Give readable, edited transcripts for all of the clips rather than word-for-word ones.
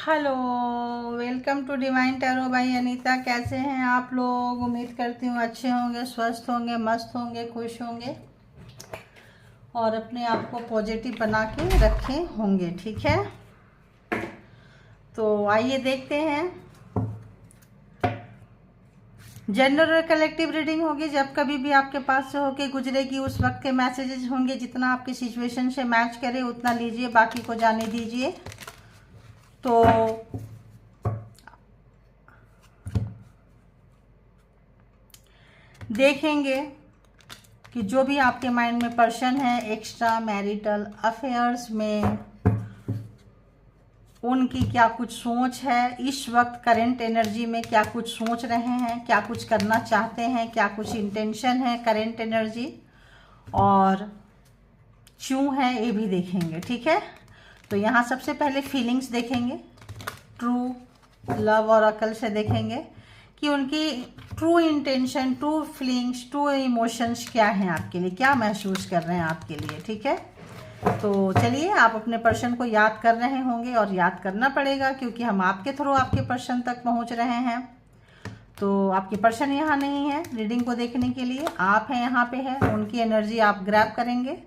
Hello, welcome to divine tarot by Anita. कैसे हैं आप लोग? उम्मीद करती हूँ अच्छे होंगे, स्वस्थ होंगे, मस्त होंगे, खुश होंगे और अपने आप को पॉजिटिव बना के रखे होंगे। ठीक है, तो आइए देखते हैं। जनरल और कलेक्टिव रीडिंग होगी। जब कभी भी आपके पास से होके गुजरेगी उस वक्त के मैसेजेस होंगे। जितना आपकी सिचुएशन से मैच करे उतना लीजिए, बाकी को जाने दीजिए। तो देखेंगे कि जो भी आपके माइंड में पर्सन है एक्स्ट्रा मैरिटल अफेयर्स में, उनकी क्या कुछ सोच है इस वक्त करंट एनर्जी में, क्या कुछ सोच रहे हैं, क्या कुछ करना चाहते हैं, क्या कुछ इंटेंशन है करंट एनर्जी, और क्यों है ये भी देखेंगे। ठीक है, तो यहाँ सबसे पहले फीलिंग्स देखेंगे, ट्रू लव और अकल से देखेंगे कि उनकी true intention, true feelings, true emotions क्या हैं आपके लिए, क्या महसूस कर रहे हैं आपके लिए। ठीक है, तो चलिए, आप अपने पर्सन को याद कर रहे होंगे और याद करना पड़ेगा क्योंकि हम आपके थ्रू आपके पर्सन तक पहुंच रहे हैं। तो आपके पर्सन यहाँ नहीं है रीडिंग को देखने के लिए, आप हैं यहाँ पे है। उनकी एनर्जी आप ग्रैब करेंगे।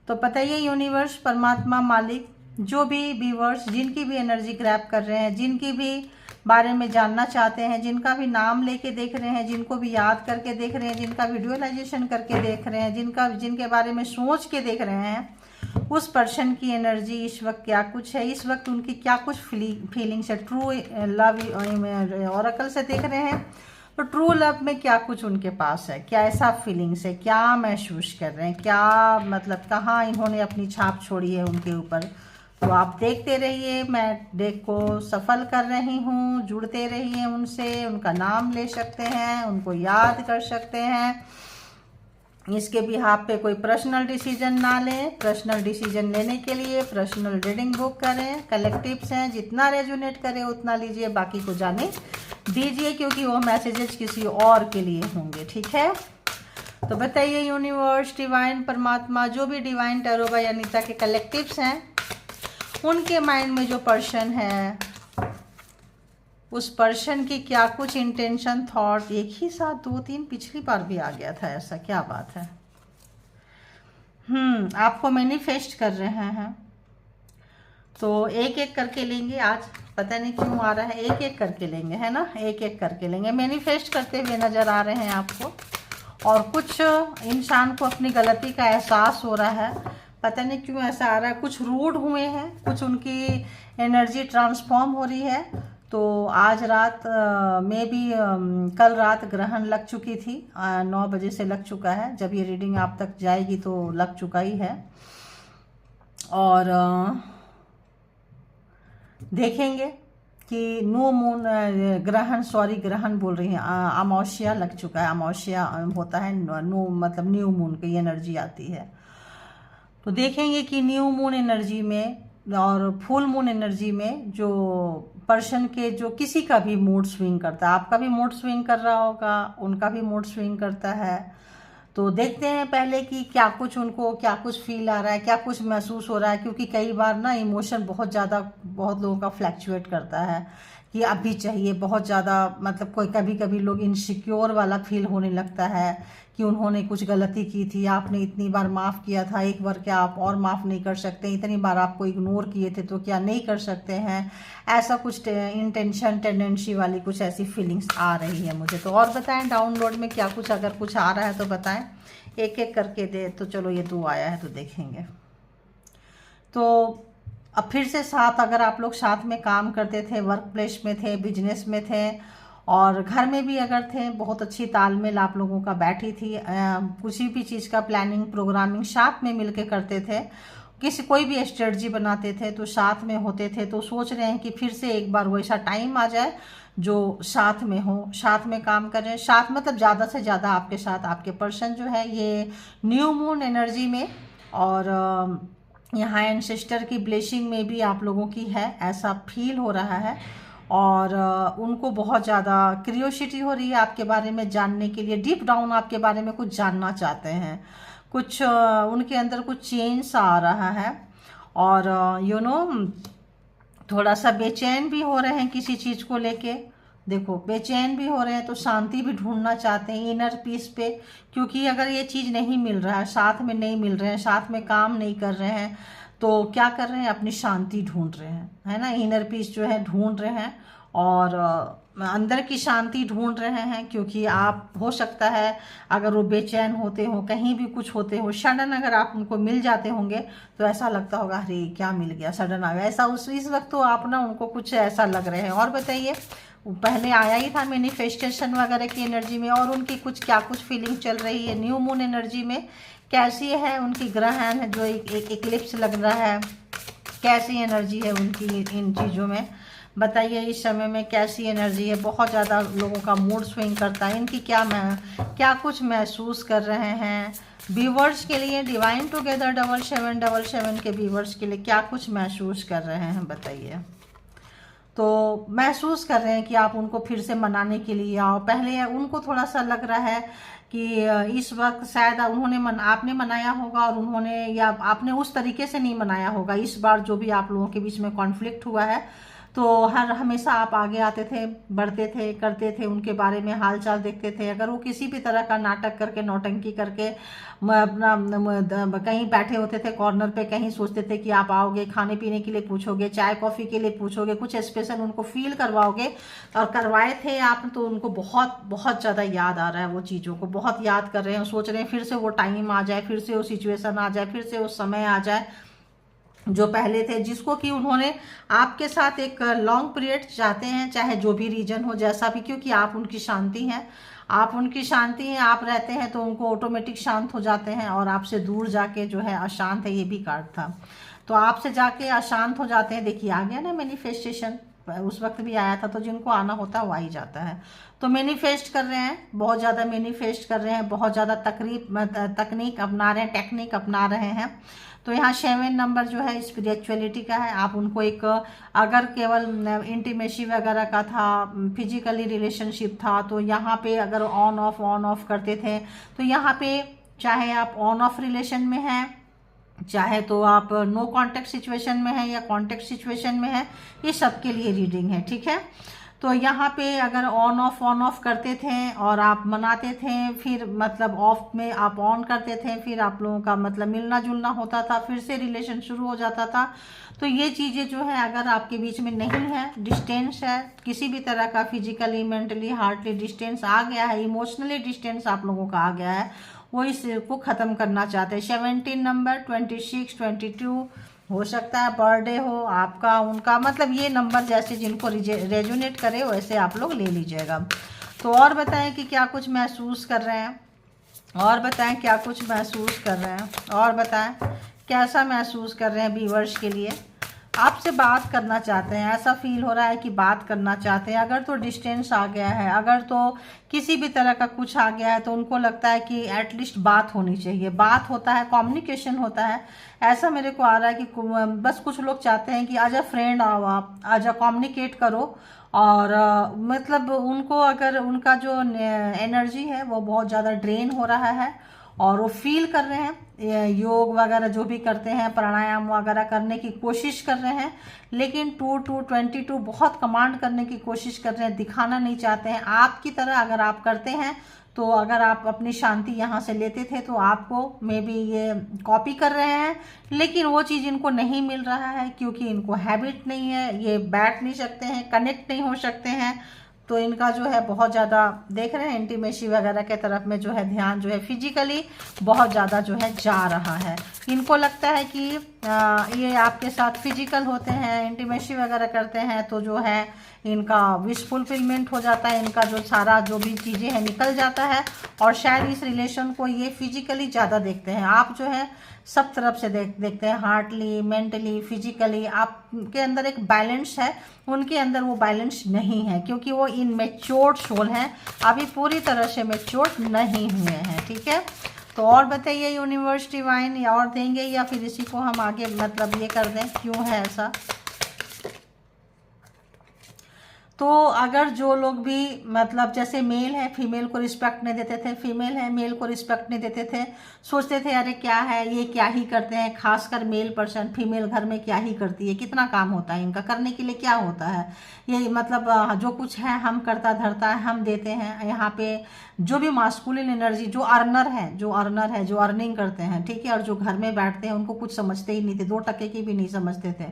तो पता ही है, यूनिवर्स, परमात्मा, मालिक, जो भी व्यूअर्स जिनकी भी एनर्जी ग्रैब कर रहे हैं, जिनकी भी बारे में जानना चाहते हैं, जिनका भी नाम लेके देख रहे हैं, जिनको भी याद करके देख रहे हैं, जिनका विजुअलाइजेशन करके देख रहे हैं, जिनके बारे में सोच के देख रहे हैं, उस पर्सन की एनर्जी इस वक्त क्या कुछ है, इस वक्त उनकी क्या कुछ फीलिंग्स है। ट्रू लव ऑरेकल से देख रहे हैं तो ट्रू लव में क्या कुछ उनके पास है, क्या ऐसा फीलिंग्स है, क्या महसूस कर रहे हैं, क्या मतलब कहाँ इन्होंने अपनी छाप छोड़ी है उनके ऊपर। तो आप देखते रहिए, मैं डेक को सफल कर रही हूँ। जुड़ते रहिए उनसे, उनका नाम ले सकते हैं, उनको याद कर सकते हैं। इसके बिहाफ पे कोई पर्सनल डिसीजन ना लें। पर्सनल डिसीजन लेने के लिए पर्सनल रीडिंग बुक करें। कलेक्टिव्स हैं, जितना रेजोनेट करे उतना लीजिए, बाकी को जाने दीजिए क्योंकि वो मैसेजेस किसी और के लिए होंगे। ठीक है, तो बताइए यूनिवर्स, डिवाइन, परमात्मा, जो भी डिवाइन टैरो बाय अनीता के कलेक्टिव्स हैं, उनके माइंड में जो पर्सन है उस पर्सन की क्या कुछ इंटेंशन, थॉट, एक ही साथ 2-3 पिछली बार भी आ गया था ऐसा, क्या बात है। आपको मैनिफेस्ट कर रहे हैं। तो एक एक करके लेंगे आज, पता नहीं क्यों आ रहा है, एक एक करके लेंगे, है ना, एक एक करके लेंगे। मैनिफेस्ट करते हुए नजर आ रहे हैं आपको, और कुछ इंसान को अपनी गलती का एहसास हो रहा है, पता नहीं क्यों ऐसा आ रहा है। कुछ रूड हुए हैं, कुछ उनकी एनर्जी ट्रांसफॉर्म हो रही है। तो आज रात में भी कल रात ग्रहण लग चुकी थी, 9 बजे से लग चुका है। जब ये रीडिंग आप तक जाएगी तो लग चुका ही है। और देखेंगे कि न्यू मून, ग्रहण बोल रही है, अमावस्या लग चुका है। अमावस्या होता है मतलब न्यू मून की एनर्जी आती है। तो देखेंगे कि न्यू मून एनर्जी में और फुल मून एनर्जी में जो पर्सन के, जो किसी का भी मूड स्विंग करता है, आपका भी मूड स्विंग कर रहा होगा, उनका भी मूड स्विंग करता है। तो देखते हैं पहले कि क्या कुछ उनको, क्या कुछ फील आ रहा है, क्या कुछ महसूस हो रहा है, क्योंकि कई बार ना इमोशन बहुत ज़्यादा, बहुत लोगों का फ्लैक्चुएट करता है कि अभी चाहिए बहुत ज़्यादा, मतलब कोई कभी कभी लोग इनसिक्योर वाला फील होने लगता है कि उन्होंने कुछ गलती की थी, आपने इतनी बार माफ़ किया था, एक बार क्या आप और माफ़ नहीं कर सकते, इतनी बार आपको इग्नोर किए थे तो क्या नहीं कर सकते हैं, ऐसा कुछ इंटेंशन, टेंडेंसी वाली कुछ ऐसी फीलिंग्स आ रही है मुझे। तो और बताएं डाउनलोड में क्या कुछ, अगर कुछ आ रहा है तो बताएं, एक एक करके दे। तो चलो ये 2 आया है तो देखेंगे। तो अब फिर से साथ, अगर आप लोग साथ में काम करते थे, वर्क प्लेस में थे, बिजनेस में थे और घर में भी अगर थे, बहुत अच्छी तालमेल आप लोगों का बैठी थी, किसी भी चीज़ का प्लानिंग, प्रोग्रामिंग साथ में मिलके करते थे, कोई भी स्ट्रेटजी बनाते थे तो साथ में होते थे। तो सोच रहे हैं कि फिर से एक बार वैसा टाइम आ जाए जो साथ में हो, साथ में काम करें, साथ मतलब ज़्यादा से ज़्यादा आपके साथ आपके पर्सन जो है ये न्यू मून एनर्जी में, और यहाँ एंसेस्टर की ब्लेसिंग में भी आप लोगों की है, ऐसा फील हो रहा है। और उनको बहुत ज़्यादा क्यूरियोसिटी हो रही है आपके बारे में जानने के लिए, डीप डाउन आपके बारे में कुछ जानना चाहते हैं, कुछ उनके अंदर कुछ चेंज आ रहा है। और थोड़ा सा बेचैन भी हो रहे हैं किसी चीज़ को लेके। देखो बेचैन भी हो रहे हैं तो शांति भी ढूंढना चाहते हैं इनर पीस पे, क्योंकि अगर ये चीज़ नहीं मिल रहा है, साथ में नहीं मिल रहे हैं, साथ में काम नहीं कर रहे हैं, तो क्या कर रहे हैं, अपनी शांति ढूंढ रहे हैं, है ना, इनर पीस जो है ढूंढ रहे हैं और अंदर की शांति ढूंढ रहे हैं। क्योंकि आप हो सकता है अगर वो बेचैन होते हो, कहीं भी कुछ होते हो, सडन अगर आप उनको मिल जाते होंगे तो ऐसा लगता होगा अरे क्या मिल गया, सडन आ गया, ऐसा उस इस वक्त तो आप ना उनको कुछ ऐसा लग रहे हैं। और बताइए, पहले आया ही था मैनिफेस्टेशन वगैरह की एनर्जी में, और उनकी कुछ क्या कुछ फीलिंग चल रही है न्यू मून एनर्जी में, कैसी है उनकी ग्रहण जो एक इक्लिप्स लग रहा है, कैसी एनर्जी है उनकी इन चीज़ों में, बताइए इस समय में कैसी एनर्जी है। बहुत ज़्यादा लोगों का मूड स्विंग करता है, इनकी क्या कुछ महसूस कर रहे हैं। व्यूवर्स के लिए डिवाइन टुगेदर 7777 के व्यूवर्स के लिए क्या कुछ महसूस कर रहे हैं बताइए। तो महसूस कर रहे हैं कि आप उनको फिर से मनाने के लिए आओ। पहले उनको थोड़ा सा लग रहा है कि इस वक्त शायद आपने मनाया होगा और उन्होंने, या आपने उस तरीके से नहीं मनाया होगा। इस बार जो भी आप लोगों के बीच में कॉन्फ्लिक्ट हुआ है, तो हमेशा आप आगे आते थे, बढ़ते थे, करते थे, उनके बारे में हालचाल देखते थे। अगर वो किसी भी तरह का नाटक करके, नौटंकी करके अपना कहीं बैठे होते थे कॉर्नर पे, कहीं सोचते थे कि आप आओगे, खाने पीने के लिए पूछोगे, चाय कॉफ़ी के लिए पूछोगे, कुछ स्पेशल उनको फील करवाओगे, और करवाए थे आप, तो उनको बहुत बहुत ज़्यादा याद आ रहा है, वो चीज़ों को बहुत याद कर रहे हैं, सोच रहे हैं फिर से वो टाइम आ जाए, फिर से वो सिचुएशन आ जाए, फिर से वो समय आ जाए जो पहले थे, जिसको कि उन्होंने आपके साथ एक लॉन्ग पीरियड चाहते हैं, चाहे जो भी रीजन हो, जैसा भी, क्योंकि आप उनकी शांति हैं, आप उनकी शांति हैं, आप रहते हैं तो उनको ऑटोमेटिक शांत हो जाते हैं, और आपसे दूर जाके जो है अशांत है, ये भी कार्ड था, तो आपसे जाके अशांत हो जाते हैं। देखिए आ गया ना मैनिफेस्टेशन, उस वक्त भी आया था, तो जिनको आना होता है वो आ ही जाता है। तो मैनिफेस्ट कर रहे हैं, बहुत ज़्यादा मैनिफेस्ट कर रहे हैं, बहुत ज़्यादा तकनीक अपना रहे हैं, टेक्निक अपना रहे हैं। तो यहाँ 7 नंबर जो है स्पिरिचुअलिटी का है। आप उनको एक, अगर केवल इंटीमेसी वगैरह का था, फिजिकली रिलेशनशिप था, तो यहाँ पे अगर ऑन ऑफ करते थे, तो यहाँ पे चाहे आप ऑन ऑफ रिलेशन में हैं, चाहे तो आप नो कांटेक्ट सिचुएशन में है या कांटेक्ट सिचुएशन में है, ये सबके लिए रीडिंग है, ठीक है। तो यहाँ पे अगर ऑन ऑफ करते थे और आप मनाते थे, फिर मतलब ऑफ में आप ऑन करते थे, फिर आप लोगों का मतलब मिलना जुलना होता था, फिर से रिलेशन शुरू हो जाता था। तो ये चीज़ें जो है अगर आपके बीच में नहीं है, डिस्टेंस है, किसी भी तरह का फिजिकली, मेंटली, हार्टली डिस्टेंस आ गया है, इमोशनली डिस्टेंस आप लोगों का आ गया है, वो इसको ख़त्म करना चाहते हैं। 17 नंबर, 26, 22 हो सकता है बर्थडे हो आपका, उनका, मतलब ये नंबर जैसे जिनको रेजोनेट करे वैसे आप लोग ले लीजिएगा। तो और बताएं कि क्या कुछ महसूस कर रहे हैं, और बताएं क्या कुछ महसूस कर रहे हैं, और बताएं कैसा महसूस कर रहे हैं व्यूअर्स के लिए। आपसे बात करना चाहते हैं, ऐसा फील हो रहा है कि बात करना चाहते हैं। अगर तो डिस्टेंस आ गया है, अगर तो किसी भी तरह का कुछ आ गया है, तो उनको लगता है कि एटलीस्ट बात होनी चाहिए। बात होता है, कम्युनिकेशन होता है, ऐसा मेरे को आ रहा है कि बस कुछ लोग चाहते हैं कि एज अ फ्रेंड आओ, आप एज अ कम्युनिकेट करो। और मतलब उनको, अगर उनका जो एनर्जी है वो बहुत ज़्यादा ड्रेन हो रहा है, और वो फील कर रहे हैं, योग वगैरह जो भी करते हैं, प्राणायाम वगैरह करने की कोशिश कर रहे हैं, लेकिन 22 बहुत कमांड करने की कोशिश कर रहे हैं, दिखाना नहीं चाहते हैं। आपकी तरह अगर आप करते हैं, तो अगर आप अपनी शांति यहाँ से लेते थे, तो आपको मे बी ये कॉपी कर रहे हैं, लेकिन वो चीज़ इनको नहीं मिल रहा है, क्योंकि इनको हैबिट नहीं है, ये बैठ नहीं सकते हैं, कनेक्ट नहीं हो सकते हैं। तो इनका जो है बहुत ज़्यादा देख रहे हैं इंटीमेसी वगैरह के तरफ में जो है ध्यान जो है फिजिकली बहुत ज़्यादा जो है जा रहा है। इनको लगता है कि ये आपके साथ फिजिकल होते हैं, इंटीमेसी वगैरह करते हैं, तो जो है इनका विश फुलफिलमेंट हो जाता है, इनका जो सारा जो भी चीज़ें हैं निकल जाता है, और शायद इस रिलेशन को ये फिजिकली ज़्यादा देखते हैं। आप जो है सब तरफ से देखते हैं, हार्टली, मेंटली, फिजिकली आपके अंदर एक बैलेंस है, उनके अंदर वो बैलेंस नहीं है, क्योंकि वो इनमेच्योर सोल हैं, अभी पूरी तरह से मैच्योर नहीं हुए हैं, ठीक है। तो और बताइए यूनिवर्स डिवाइन, या और देंगे या फिर इसी को हम आगे मतलब ये कर दें, क्यों है ऐसा। तो अगर जो लोग भी मतलब जैसे मेल है फीमेल को रिस्पेक्ट नहीं देते थे, फीमेल है मेल को रिस्पेक्ट नहीं देते थे, सोचते थे अरे क्या है ये क्या ही करते हैं, खासकर मेल पर्सन, फीमेल घर में क्या ही करती है, कितना काम होता है इनका, करने के लिए क्या होता है, ये मतलब जो कुछ है हम करता धरता है हम देते हैं। यहाँ पे जो भी मास्कुलिन एनर्जी जो अर्नर है, जो अर्निंग करते हैं, ठीक है, और जो घर में बैठते हैं उनको कुछ समझते ही नहीं थे, 2 टके की भी नहीं समझते थे।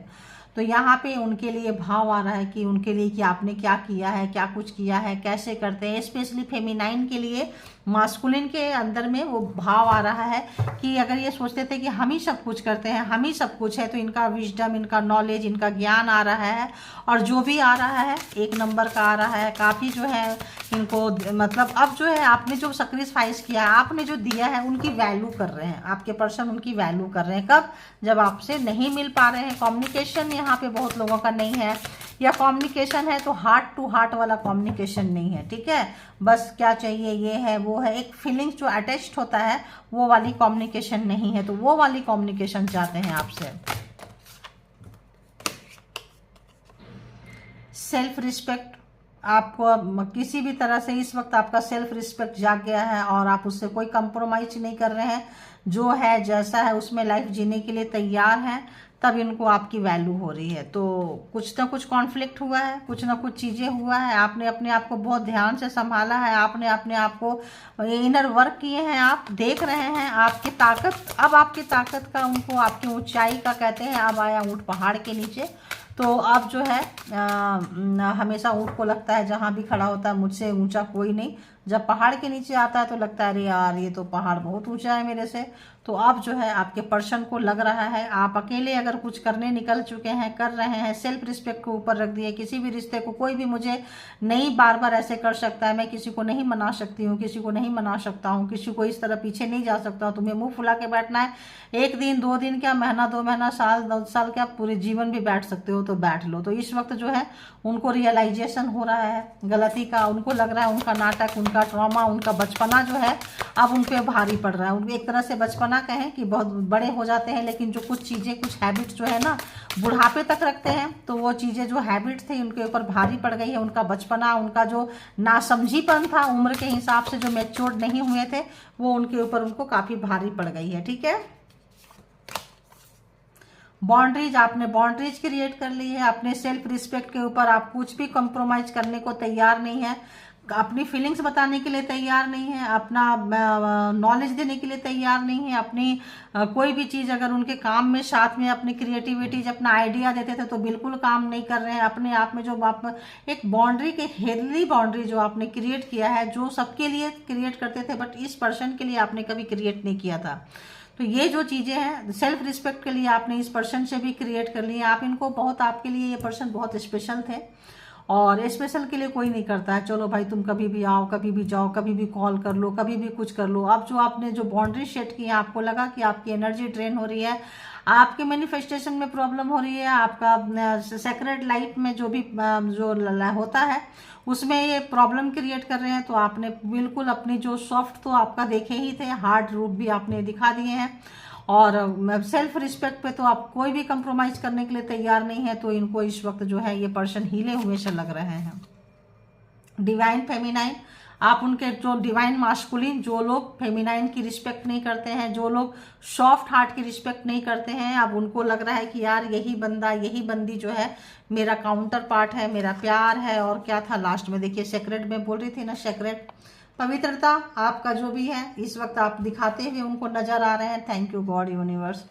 तो यहाँ पे उनके लिए भाव आ रहा है कि उनके लिए कि आपने क्या किया है, क्या कुछ किया है, कैसे करते हैं। स्पेशली फेमिनाइन के लिए मास्कुलिन के अंदर में वो भाव आ रहा है कि अगर ये सोचते थे कि हम ही सब कुछ करते हैं, हम ही सब कुछ है, तो इनका विजडम, इनका नॉलेज, इनका ज्ञान आ रहा है, और जो भी आ रहा है 1 नंबर का आ रहा है। काफ़ी जो है इनको मतलब अब जो है आपने जो सेक्रीफाइस किया है, आपने जो दिया है, उनकी वैल्यू कर रहे हैं, आपके पर्सन उनकी वैल्यू कर रहे हैं। कब? जब आपसे नहीं मिल पा रहे हैं, कम्युनिकेशन यहाँ पे बहुत लोगों का नहीं है, या कम्युनिकेशन है तो हार्ट टू हार्ट वाला कम्युनिकेशन नहीं है, ठीक है, बस क्या चाहिए ये है वो है, एक फीलिंग्स जो अटैच्ड होता है वो वाली कम्युनिकेशन नहीं है, तो वो वाली कम्युनिकेशन चाहते हैं आपसे। सेल्फ रिस्पेक्ट, आपको किसी भी तरह से इस वक्त आपका सेल्फ रिस्पेक्ट जाग गया है और आप उससे कोई कंप्रोमाइज नहीं कर रहे हैं, जो है जैसा है उसमें लाइफ जीने के लिए तैयार हैं, तब इनको आपकी वैल्यू हो रही है। तो कुछ ना कुछ कॉन्फ्लिक्ट हुआ है, कुछ ना कुछ चीज़ें हुआ है, आपने अपने आप को बहुत ध्यान से संभाला है, आपने अपने आप को इनर वर्क किए हैं, आप देख रहे हैं आपकी ताकत, अब आपकी ताकत का उनको आपकी ऊंचाई का कहते हैं, अब आया ऊँट पहाड़ के नीचे। तो अब जो है हमेशा ऊँट को लगता है जहाँ भी खड़ा होता है मुझसे ऊंचा कोई नहीं, जब पहाड़ के नीचे आता है तो लगता है अरे यार ये तो पहाड़ बहुत ऊंचा है मेरे से। तो अब जो है आपके पर्सन को लग रहा है आप अकेले अगर कुछ करने निकल चुके हैं, कर रहे हैं, सेल्फ रिस्पेक्ट को ऊपर रख दिए, किसी भी रिश्ते को कोई भी मुझे नहीं बार बार ऐसे कर सकता है, मैं किसी को नहीं मना सकती हूँ, किसी को नहीं मना सकता हूँ, किसी को इस तरह पीछे नहीं जा सकता हूँ, तुम्हें मुंह फुला के बैठना है, 1 दिन 2 दिन क्या, महीना 2 महीना, साल 2 साल क्या, पूरे जीवन भी बैठ सकते हो तो बैठ लो। तो इस वक्त जो है उनको रियलाइजेशन हो रहा है गलती का, उनको लग रहा है उनका नाटक, उनका ट्रॉमा, उनका बचपना जो है अब उन पे भारी पड़ रहा है। उनको एक तरह से बचपना कहें कि बहुत बड़े हो जाते हैं, लेकिन जो कुछ चीज़ें, कुछ हैबिट्स जो है ना बुढ़ापे तक रखते हैं, तो वो चीज़ें जो हैबिट्स थे उनके ऊपर भारी पड़ गई है। उनका बचपना, उनका जो नासमझीपन था, उम्र के हिसाब से जो मैच्योर नहीं हुए थे, वो उनके ऊपर उनको काफ़ी भारी पड़ गई है, ठीक है। बाउंड्रीज, आपने बाउंड्रीज क्रिएट कर ली है, अपने सेल्फ रिस्पेक्ट के ऊपर आप कुछ भी कॉम्प्रोमाइज करने को तैयार नहीं है, अपनी फीलिंग्स बताने के लिए तैयार नहीं है, अपना नॉलेज देने के लिए तैयार नहीं है, अपनी कोई भी चीज़ अगर उनके काम में साथ में अपनी क्रिएटिविटी अपना आइडिया देते थे तो बिल्कुल काम नहीं कर रहे हैं। अपने आप में जो आप एक बाउंड्री के हेल्दी बाउंड्री जो आपने क्रिएट किया है, जो सबके लिए क्रिएट करते थे बट इस पर्सन के लिए आपने कभी क्रिएट नहीं किया था, तो ये जो चीज़ें हैं सेल्फ रिस्पेक्ट के लिए आपने इस पर्सन से भी क्रिएट कर ली है। आप इनको बहुत, आपके लिए ये पर्सन बहुत स्पेशल थे, और स्पेशल के लिए कोई नहीं करता है, चलो भाई तुम कभी भी आओ, कभी भी जाओ, कभी भी कॉल कर लो, कभी भी कुछ कर लो। अब जो आपने जो बाउंड्री सेट की है, आपको लगा कि आपकी एनर्जी ड्रेन हो रही है, आपके मैनिफेस्टेशन में प्रॉब्लम हो रही है, आपका सेक्रेट लाइफ में जो भी जो होता है उसमें ये प्रॉब्लम क्रिएट कर रहे हैं, तो आपने बिल्कुल अपनी जो सॉफ्ट तो आपका देखे ही थे, हार्ड रूप भी आपने दिखा दिए हैं, और सेल्फ रिस्पेक्ट पे तो आप कोई भी कंप्रोमाइज करने के लिए तैयार नहीं है। तो इनको इस वक्त जो है ये पर्सन हिले हुए से लग रहे हैं। डिवाइन फेमिनाइन, आप उनके जो डिवाइन मास्कुलिन, जो लोग फेमिनाइन की रिस्पेक्ट नहीं करते हैं, जो लोग सॉफ्ट हार्ट की रिस्पेक्ट नहीं करते हैं, अब उनको लग रहा है कि यार यही बंदा, यही बंदी जो है मेरा काउंटर पार्ट है, मेरा प्यार है। और क्या था लास्ट में, देखिए सेक्रेट में बोल रही थी ना, सेक्रेट पवित्रता आपका जो भी है इस वक्त आप दिखाते हुए उनको नजर आ रहे हैं। थैंक यू गॉड यूनिवर्स,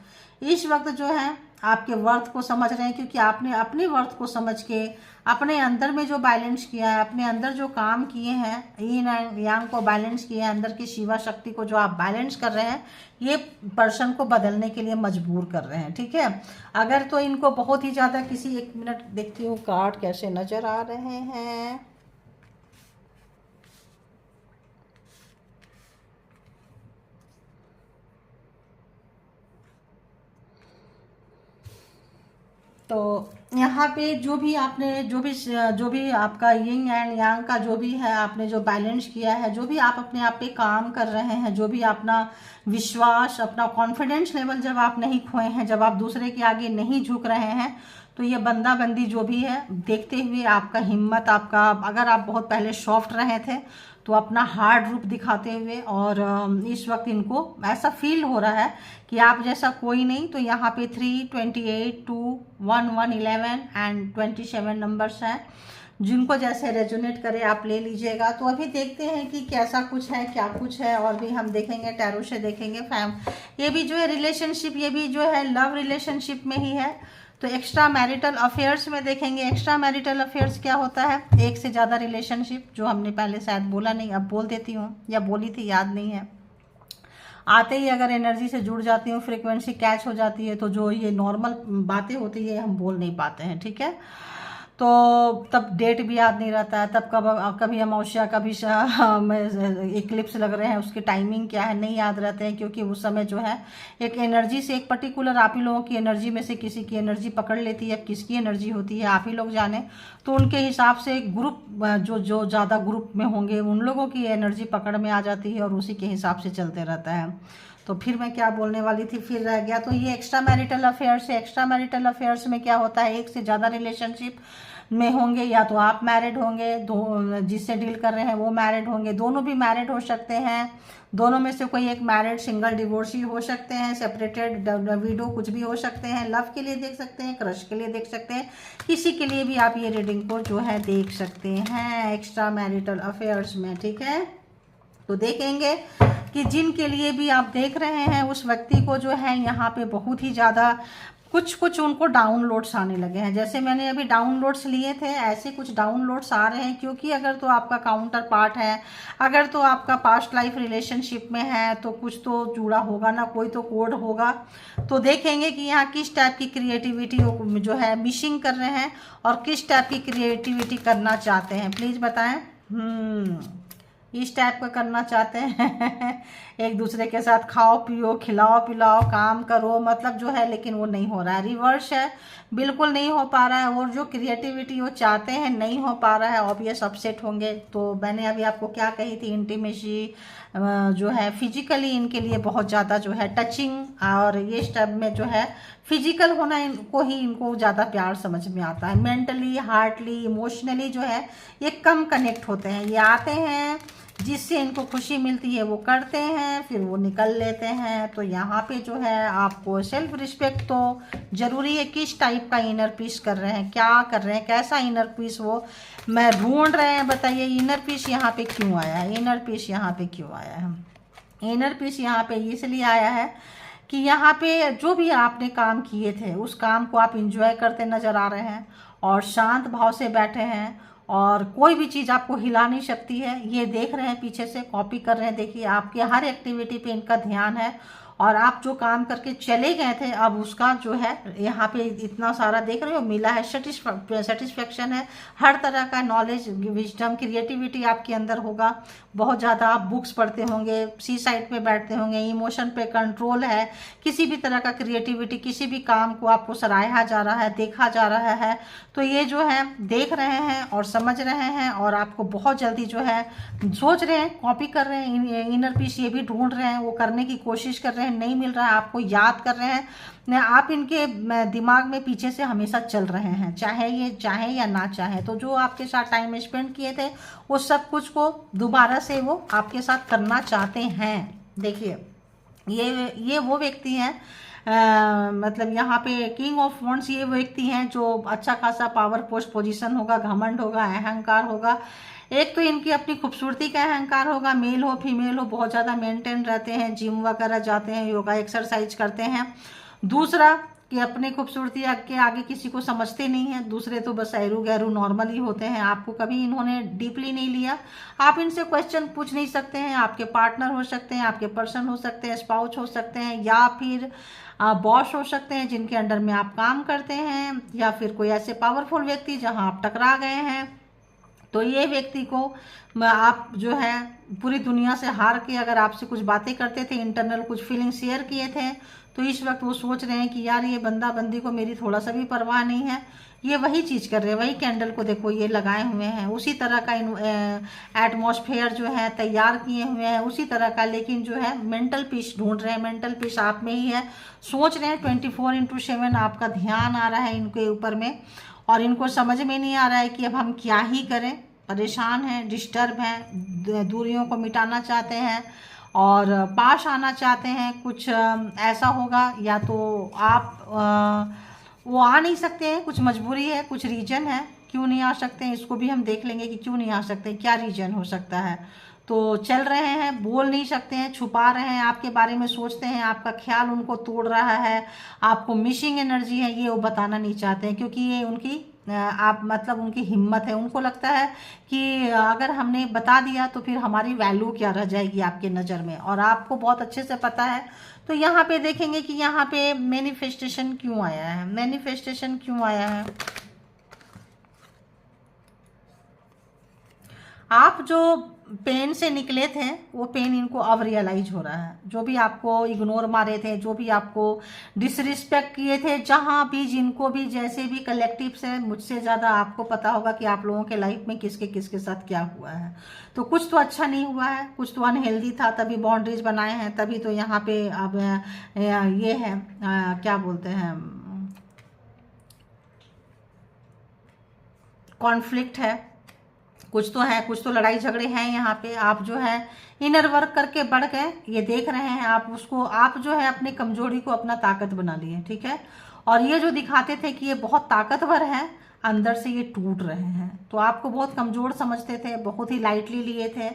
इस वक्त जो है आपके वर्थ को समझ रहे हैं, क्योंकि आपने अपने वर्थ को समझ के अपने अंदर में जो बैलेंस किया है, अपने अंदर जो काम किए हैं, यीन एंड यांग को बैलेंस किए हैं, अंदर की शिवा शक्ति को जो आप बैलेंस कर रहे हैं, ये पर्सन को बदलने के लिए मजबूर कर रहे हैं, ठीक है। अगर तो इनको बहुत ही ज़्यादा किसी, 1 मिनट देखती हूँ कार्ड कैसे नज़र आ रहे हैं। तो यहाँ पे जो भी आपने जो भी आपका यिंग एंड यांग का जो भी है, आपने जो बैलेंस किया है, जो भी आप अपने आप पे काम कर रहे हैं, जो भी अपना विश्वास, अपना कॉन्फिडेंस लेवल जब आप नहीं खोए हैं, जब आप दूसरे के आगे नहीं झुक रहे हैं, तो ये बंदा बंदी जो भी है, देखते हुए आपका हिम्मत, आपका, अगर आप बहुत पहले सॉफ्ट रहे थे तो अपना हार्ड रूप दिखाते हुए, और इस वक्त इनको ऐसा फील हो रहा है कि आप जैसा कोई नहीं। तो यहाँ पे 3, 28, 2, 1, 1, 11 एंड 27 नंबर्स हैं, जिनको जैसे रेजोनेट करे आप ले लीजिएगा। तो अभी देखते हैं कि कैसा कुछ है, क्या कुछ है, और भी हम देखेंगे, टैरो से देखेंगे। ये भी जो है रिलेशनशिप, ये भी जो है लव रिलेशनशिप में ही है। तो एक्स्ट्रा मैरिटल अफेयर्स में देखेंगे। एक्स्ट्रा मैरिटल अफेयर्स क्या होता है? एक से ज़्यादा रिलेशनशिप, जो हमने पहले शायद बोला नहीं, अब बोल देती हूँ, या बोली थी याद नहीं है। आते ही अगर एनर्जी से जुड़ जाती हूँ, फ्रीक्वेंसी कैच हो जाती है, तो जो ये नॉर्मल बातें होती है हम बोल नहीं पाते हैं, ठीक है। तो तब डेट भी याद नहीं रहता है, तब कभी अमावस्या, कभी इक्लिप्स लग रहे हैं, उसकी टाइमिंग क्या है नहीं याद रहते हैं, क्योंकि उस समय जो है एक एनर्जी से, एक पर्टिकुलर आप ही लोगों की एनर्जी में से किसी की एनर्जी पकड़ लेती है। किसकी एनर्जी होती है आप ही लोग जाने, तो उनके हिसाब से ग्रुप, जो ज़्यादा ग्रुप में होंगे उन लोगों की एनर्जी पकड़ में आ जाती है, और उसी के हिसाब से चलते रहता है। तो फिर मैं क्या बोलने वाली थी, फिर रह गया। तो ये एक्स्ट्रा मैरिटल अफेयर्स है। एक्स्ट्रा मैरिटल अफेयर्स में क्या होता है, एक से ज़्यादा रिलेशनशिप में होंगे, या तो आप मैरिड होंगे, जिससे डील कर रहे हैं वो मैरिड होंगे, दोनों भी मैरिड हो सकते हैं, दोनों में से कोई एक मैरिड, सिंगल, डिवोर्सी हो सकते हैं, सेपरेटेड, विडो, कुछ भी हो सकते हैं। लव के लिए देख सकते हैं, क्रश के लिए देख सकते हैं, किसी के लिए भी आप ये रीडिंग को जो है देख सकते हैं एक्स्ट्रा मैरिटल अफेयर्स में, ठीक है। तो देखेंगे कि जिनके लिए भी आप देख रहे हैं, उस व्यक्ति को जो है यहाँ पे बहुत ही ज़्यादा कुछ उनको डाउनलोड्स आने लगे हैं। जैसे मैंने अभी डाउनलोड्स लिए थे, ऐसे कुछ डाउनलोड्स आ रहे हैं, क्योंकि अगर तो आपका काउंटर पार्ट है, अगर तो आपका पास्ट लाइफ रिलेशनशिप में है, तो कुछ तो जुड़ा होगा ना, कोई तो कोड होगा। तो देखेंगे कि यहाँ किस टाइप की क्रिएटिविटी जो है मिसिंग कर रहे हैं, और किस टाइप की क्रिएटिविटी करना चाहते हैं, प्लीज़ बताएं। इस टाइप का करना चाहते हैं एक दूसरे के साथ खाओ पियो, खिलाओ पिलाओ, काम करो, मतलब जो है, लेकिन वो नहीं हो रहा है, रिवर्स है, बिल्कुल नहीं हो पा रहा है। और जो क्रिएटिविटी वो चाहते हैं नहीं हो पा रहा है, ऑब्वियस अपसेट होंगे। तो मैंने अभी आपको क्या कही थी, इंटीमेसी जो है फिजिकली इनके लिए बहुत ज़्यादा जो है टचिंग, और ये स्टेप में जो है फिजिकल होना इनको ही, इनको ज़्यादा प्यार समझ में आता है। मेंटली, हार्टली, इमोशनली जो है ये कम कनेक्ट होते हैं। ये आते हैं, जिससे इनको खुशी मिलती है वो करते हैं, फिर वो निकल लेते हैं। तो यहाँ पे जो है आपको सेल्फ रिस्पेक्ट तो ज़रूरी है। किस टाइप का इनर पीस कर रहे हैं, क्या कर रहे हैं, कैसा इनर पीस वो मैं ढूंढ रहे हैं, बताइए। इनर पीस यहाँ पे क्यों आया है, इनर पीस यहाँ पे क्यों आया है? इनर पीस यहाँ पे इसलिए आया है कि यहाँ पे जो भी आपने काम किए थे, उस काम को आप इंजॉय करते नज़र आ रहे हैं, और शांत भाव से बैठे हैं, और कोई भी चीज़ आपको हिला नहीं सकती है। ये देख रहे हैं, पीछे से कॉपी कर रहे हैं। देखिए, आपके हर एक्टिविटी पे इनका ध्यान है, और आप जो काम करके चले गए थे, अब उसका जो है यहाँ पे इतना सारा देख रहे हो मिला है, सेटिस्फेक्शन है। हर तरह का नॉलेज, विजडम, क्रिएटिविटी आपके अंदर होगा। बहुत ज़्यादा आप बुक्स पढ़ते होंगे, सी साइड पे बैठते होंगे, इमोशन पे कंट्रोल है। किसी भी तरह का क्रिएटिविटी, किसी भी काम को आपको सराहा जा रहा है, देखा जा रहा है। तो ये जो है देख रहे हैं और समझ रहे हैं, और आपको बहुत जल्दी जो है सोच रहे हैं, कॉपी कर रहे हैं। इनर पीस ये भी ढूंढ रहे हैं, वो करने की कोशिश कर रहे हैं, नहीं मिल रहा है, आपको याद कर रहे हैं। आप इनके दिमाग में पीछे से हमेशा चल रहे हैं, चाहे ये चाहे या ना चाहे। तो जो आपके साथ टाइम स्पेंड किए थे, वो सब कुछ को दोबारा से वो आपके साथ करना चाहते हैं। देखिए, ये वो व्यक्ति हैं, मतलब यहाँ पे किंग ऑफ वॉन्ड्स, ये व्यक्ति हैं जो अच्छा खासा पावर पोस्ट पोजीशन होगा, घमंड होगा, अहंकार होगा। एक तो इनकी अपनी खूबसूरती का अहंकार होगा, मेल हो फीमेल हो, बहुत ज़्यादा मेंटेन रहते हैं, जिम वगैरह जाते हैं, योगा एक्सरसाइज करते हैं। दूसरा कि अपनी खूबसूरती के आगे किसी को समझते नहीं हैं, दूसरे तो बस ऐरू गैरू नॉर्मल ही होते हैं। आपको कभी इन्होंने डीपली नहीं लिया, आप इनसे क्वेश्चन पूछ नहीं सकते हैं। आपके पार्टनर हो सकते हैं, आपके पर्सन हो सकते हैं, स्पाउस हो सकते हैं, या फिर बॉस हो सकते हैं जिनके अंडर में आप काम करते हैं, या फिर कोई ऐसे पावरफुल व्यक्ति जहां आप टकरा गए हैं। तो ये व्यक्ति को आप जो है पूरी दुनिया से हार के अगर आपसे कुछ बातें करते थे, इंटरनल कुछ फीलिंग शेयर किए थे, तो इस वक्त वो सोच रहे हैं कि यार ये बंदा बंदी को मेरी थोड़ा सा भी परवाह नहीं है, ये वही चीज़ कर रहे हैं, वही कैंडल को देखो ये लगाए हुए हैं, उसी तरह का एटमॉस्फेयर जो है तैयार किए हुए हैं उसी तरह का, लेकिन जो है मेंटल पीस ढूंढ रहे हैं। मेंटल पीस आप में ही है, सोच रहे हैं 24/7 आपका ध्यान आ रहा है इनके ऊपर में, और इनको समझ में नहीं आ रहा है कि अब हम क्या ही करें। परेशान हैं, डिस्टर्ब हैं, दूरियों को मिटाना चाहते हैं और पास आना चाहते हैं। कुछ ऐसा होगा या तो आप वो आ नहीं सकते हैं, कुछ मजबूरी है, कुछ रीजन है क्यों नहीं आ सकते हैं, इसको भी हम देख लेंगे कि क्यों नहीं आ सकते, क्या रीजन हो सकता है। तो चल रहे हैं, बोल नहीं सकते हैं, छुपा रहे हैं, आपके बारे में सोचते हैं, आपका ख्याल उनको तोड़ रहा है, आपको मिसिंग एनर्जी है ये वो बताना नहीं चाहते हैं, क्योंकि ये उनकी आप मतलब उनकी हिम्मत है। उनको लगता है कि अगर हमने बता दिया तो फिर हमारी वैल्यू क्या रह जाएगी आपके नज़र में, और आपको बहुत अच्छे से पता है। तो यहाँ पे देखेंगे कि यहाँ पे मैनिफेस्टेशन क्यों आया है, मैनिफेस्टेशन क्यों आया है। आप जो पेन से निकले थे वो पेन इनको अब रियलाइज हो रहा है। जो भी आपको इग्नोर मारे थे, जो भी आपको डिसरिस्पेक्ट किए थे, जहाँ भी जिनको भी जैसे भी कलेक्टिव से, मुझसे ज़्यादा आपको पता होगा कि आप लोगों के लाइफ में किसके किसके साथ क्या हुआ है। तो कुछ तो अच्छा नहीं हुआ है, कुछ तो अनहेल्दी था, तभी बाउंड्रीज बनाए हैं, तभी तो यहाँ पे अब ये है क्या बोलते हैं, कॉन्फ्लिक्ट है, कुछ तो है, कुछ तो लड़ाई झगड़े हैं यहाँ पे। आप जो है इनर वर्क करके बढ़ गए, ये देख रहे हैं आप उसको, आप जो है अपनी कमजोरी को अपना ताकत बना लिए, ठीक है। और ये जो दिखाते थे कि ये बहुत ताकतवर है, अंदर से ये टूट रहे हैं। तो आपको बहुत कमजोर समझते थे, बहुत ही लाइटली लिए थे।